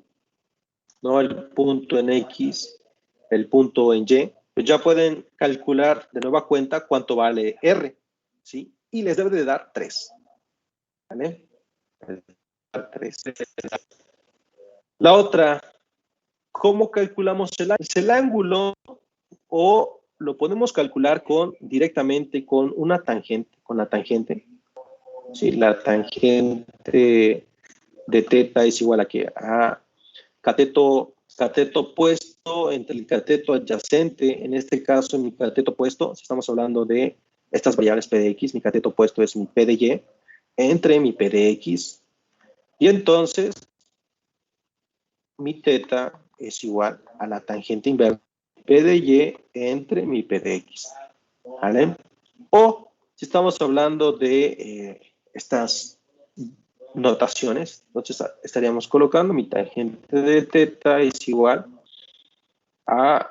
¿no? El punto en X, el punto en Y, pues ya pueden calcular de nueva cuenta cuánto vale R, ¿sí? Y les debe de dar 3. ¿Vale? 3. La otra, ¿cómo calculamos el ángulo? O lo podemos calcular directamente con una tangente, con la tangente. Sí, la tangente de teta es igual a que a cateto opuesto entre el cateto adyacente. En este caso, mi cateto opuesto, si estamos hablando de estas variables P de X, mi cateto opuesto es mi P de Y entre mi P de X. Y entonces, mi teta es igual a la tangente inversa P de Y entre mi P de X. ¿Vale? O si estamos hablando de estas notaciones, entonces estaríamos colocando mi tangente de teta es igual a,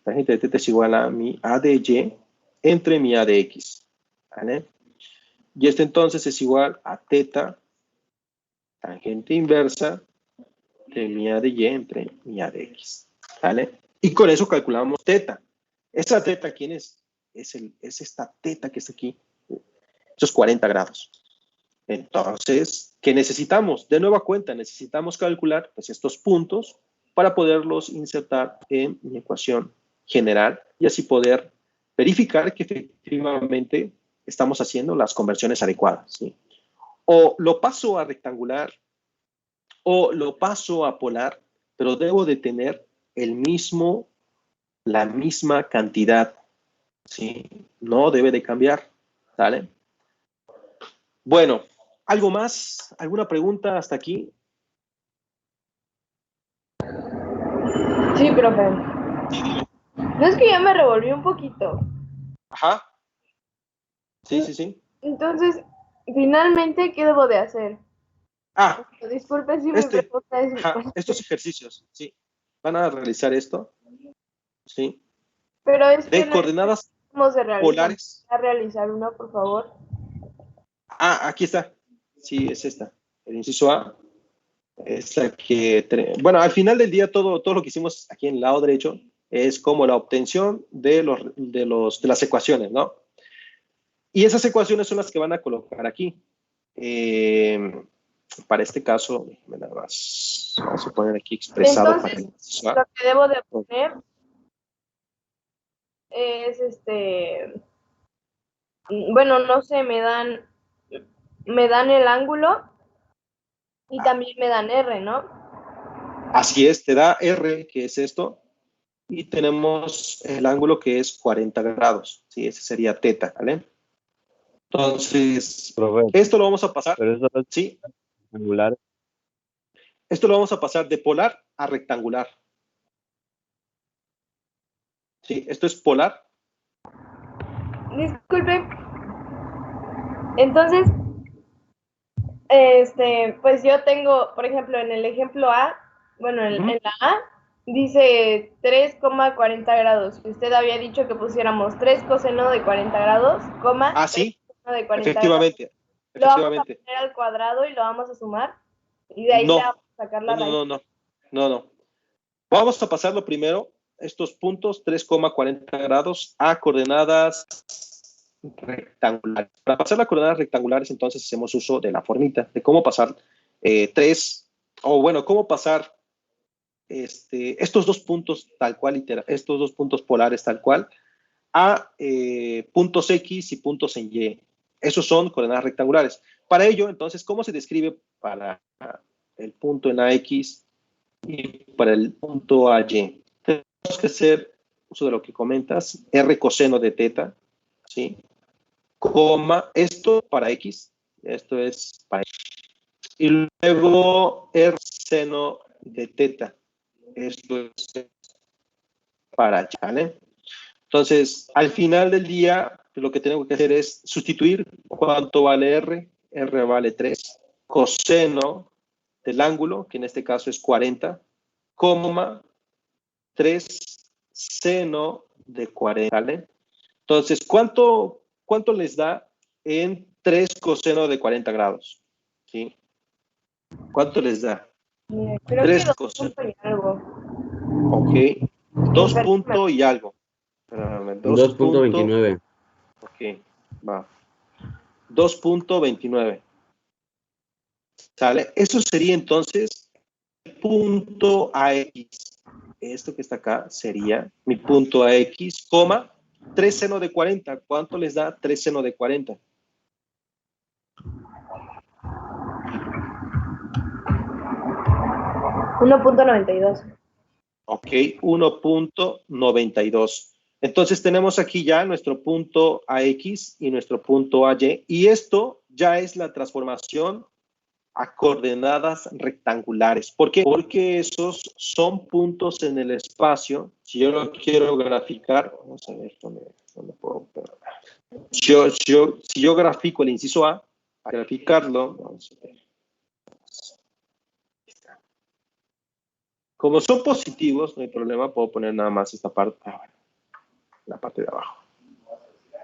tangente de teta es igual a mi A de Y entre mi A de X. ¿Vale? Y esto entonces es igual a teta, tangente inversa de mi A de Y entre mi A de X. ¿Vale? Y con eso calculamos teta. ¿Esta teta quién es? Es esta teta que está aquí. Esos 40 grados. Entonces, ¿qué necesitamos? De nueva cuenta, necesitamos calcular pues, estos puntos para poderlos insertar en mi ecuación general y así poder verificar que efectivamente estamos haciendo las conversiones adecuadas. ¿Sí? O lo paso a rectangular o lo paso a polar, pero debo de tener la misma cantidad. ¿Sí? No debe de cambiar. ¿Vale? Bueno, ¿algo más? ¿Alguna pregunta hasta aquí?
Sí, profe. No es que ya me revolví un poquito.
Ajá. Sí.
Entonces, finalmente, ¿qué debo de hacer? Disculpe si me pregunta eso.
Estos ejercicios, sí. Van a realizar esto. ¿sí?
Pero es
De
que
coordenadas
¿cómo se realiza?
polares.
¿A realizar uno, por favor?
Ah, aquí está. Sí, es esta. El inciso A es la que... Bueno, al final del día todo lo que hicimos aquí en el lado derecho es como la obtención de las ecuaciones, ¿no? Y esas ecuaciones son las que van a colocar aquí. Para este caso, nada más, vamos a poner aquí expresado.
Entonces, lo que debo de poner es bueno, no sé, me dan el ángulo y también me dan R, ¿no?
Así es, te da R, que es esto, y tenemos el ángulo que es 40 grados, ¿sí? Ese sería teta, ¿vale? Entonces, esto lo vamos a pasar, ¿sí?
Rectangular.
Esto lo vamos a pasar de polar a rectangular. ¿Sí? Esto es polar.
Disculpe. Entonces, pues yo tengo, por ejemplo, en el ejemplo A, bueno, en la A, dice 3,40 grados. Usted había dicho que pusiéramos 3 coseno de 40 grados, coma.
Ah, sí.
3 coseno de 40
efectivamente.
grados. Lo vamos a poner al cuadrado y lo vamos a sumar. Y de ahí le vamos a sacar la raíz.
No. Vamos a pasarlo primero, estos puntos, 3,40 grados, a coordenadas rectangulares. Para pasar las coordenadas rectangulares, entonces hacemos uso de la formita, de cómo pasar cómo pasar estos dos puntos tal cual, estos dos puntos polares tal cual, a puntos X y puntos en Y. Esos son coordenadas rectangulares. Para ello, entonces, ¿cómo se describe para el punto en AX y para el punto AY? Tenemos que hacer uso de lo que comentas, R coseno de teta, ¿sí? Coma, esto para X, esto es para X. Y luego R seno de teta, esto es para Y, ¿vale? Entonces, al final del día, lo que tengo que hacer es sustituir cuánto vale R. R vale 3. Coseno del ángulo, que en este caso es 40, coma 3 seno de 40, ¿vale? Entonces, ¿cuánto les da en 3 coseno de 40 grados? ¿Sí? ¿Cuánto les da?
Creo
3
que 2
coseno.
puntos y algo.
Ok. 2 puntos y algo.
2.29.
Ok, va. 2.29. ¿Sale? Eso sería entonces el punto AX. Esto que está acá sería mi punto AX, coma, 3 seno de 40. ¿Cuánto les da 3 seno de 40?
$1.92.
Ok, 1.92. Entonces tenemos aquí ya nuestro punto AX y nuestro punto AY. Y esto ya es la transformación a coordenadas rectangulares. ¿Por qué? Porque esos son puntos en el espacio. Si yo lo quiero graficar, vamos a ver dónde puedo. Si yo grafico el inciso A, para graficarlo, vamos a ver. Como son positivos, no hay problema, puedo poner nada más esta parte, la parte de abajo.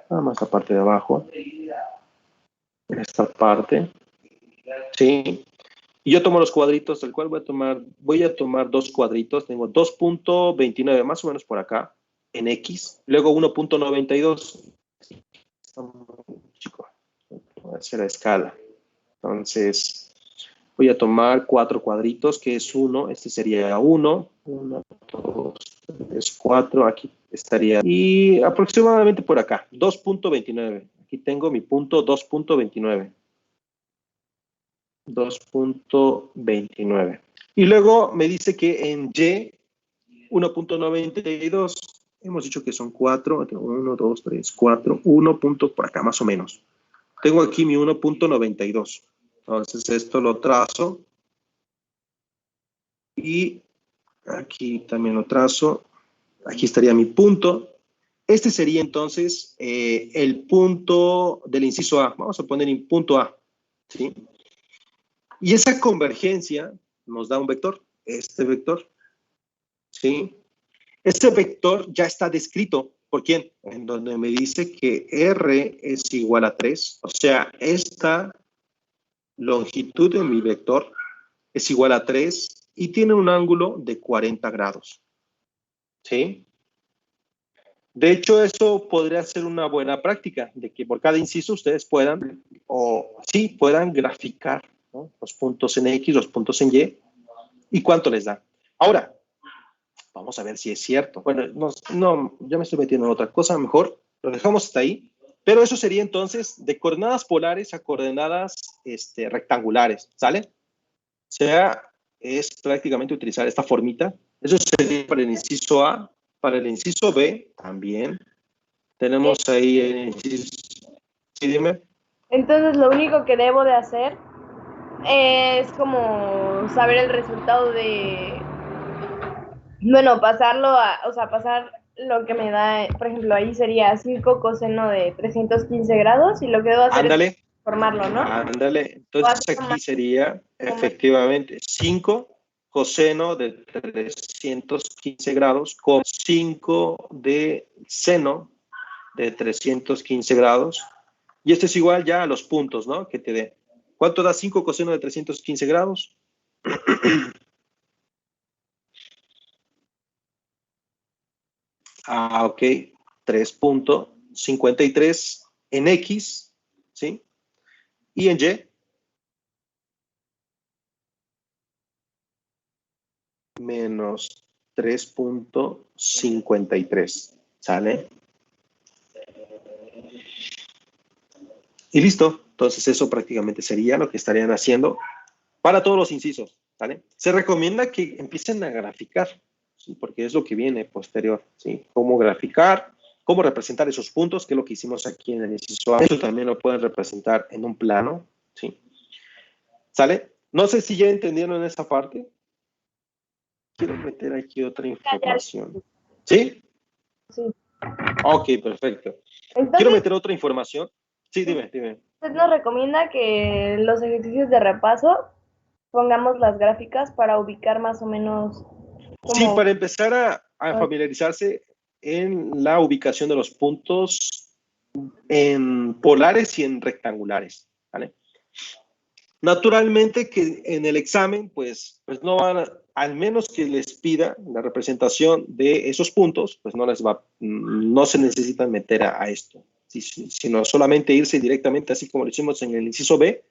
Nada más la parte de abajo. Esta parte. Sí. Y yo tomo los cuadritos, del cual voy a tomar 2 cuadritos. Tengo 2.29, más o menos por acá, en X. Luego 1.92. Chico, voy a hacer a escala. Entonces, voy a tomar 4 cuadritos, que es 1. Este sería 1. 1, 2, 3, 4. Aquí estaría. Y aproximadamente por acá, 2.29. Aquí tengo mi punto 2.29. 2.29. Y luego me dice que en Y, 1.92, hemos dicho que son 4, 1, 2, 3, 4, 1 punto por acá más o menos. Tengo aquí mi 1.92. Entonces esto lo trazo. Y aquí también lo trazo. Aquí estaría mi punto. Este sería entonces el punto del inciso A. Vamos a poner en punto A. ¿Sí? Y esa convergencia nos da un vector, este vector, ¿sí? Ese vector ya está descrito. ¿Por quién? En donde me dice que R es igual a 3. O sea, esta longitud de mi vector es igual a 3 y tiene un ángulo de 40 grados. ¿Sí? De hecho, eso podría ser una buena práctica, de que por cada inciso ustedes puedan, puedan graficar, ¿no?, los puntos en X, los puntos en y cuánto les da. Ahora, vamos a ver si es cierto. Bueno, no, ya me estoy metiendo en otra cosa, mejor lo dejamos hasta ahí. Pero eso sería entonces de coordenadas polares a coordenadas rectangulares, ¿sale? O sea, es prácticamente utilizar esta formita. Eso sería para el inciso A. Para el inciso B también. Tenemos ahí el inciso... Sí, dime.
Entonces lo único que debo de hacer es como saber el resultado de... Bueno, pasar lo que me da, por ejemplo, ahí sería 5 coseno de 315 grados y lo que debo hacer es formarlo, ¿no?
Ándale. Entonces aquí sería efectivamente 5 coseno de 315 grados con 5 de seno de 315 grados. Y esto es igual ya a los puntos, ¿no?, que te dé. ¿Cuánto da 5 coseno de 315 grados? Ok. 3.53 en X, ¿sí? Y en Y, menos 3.53, ¿sale? Y listo. Entonces eso prácticamente sería lo que estarían haciendo para todos los incisos, ¿sale? Se recomienda que empiecen a graficar, ¿sí?, porque es lo que viene posterior, ¿sí? Cómo graficar, cómo representar esos puntos, que es lo que hicimos aquí en el inciso A. Eso también lo pueden representar en un plano, ¿sí? ¿Sale? No sé si ya entendieron en esa parte. Quiero meter aquí otra información. ¿Sí?
Sí.
Ok, perfecto.
Entonces,
quiero meter otra información. Sí, dime.
Usted nos recomienda que los ejercicios de repaso pongamos las gráficas para ubicar más o menos...
Sí, para empezar a familiarizarse en la ubicación de los puntos en polares y en rectangulares, ¿vale? Naturalmente que en el examen, pues no van a, al menos que les pida la representación de esos puntos, pues no se necesitan meter a esto, sino solamente irse directamente, así como lo hicimos en el inciso B,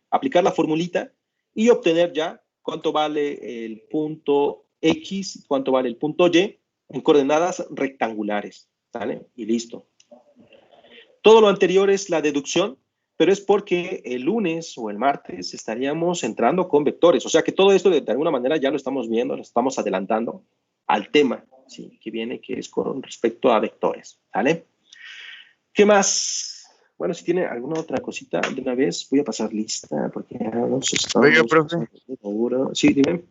aplicar la formulita y obtener ya cuánto vale el punto X, cuánto vale el punto Y en coordenadas rectangulares, ¿vale? Y listo. Todo lo anterior es la deducción, pero es porque el lunes o el martes estaríamos entrando con vectores. O sea que todo esto de alguna manera ya lo estamos viendo, lo estamos adelantando al tema, ¿sí?, que viene, que es con respecto a vectores, ¿vale? ¿Qué más? Bueno, si tiene alguna otra cosita de una vez, voy a pasar lista porque ya nos estamos...
Oiga, profe.
Sí, dime.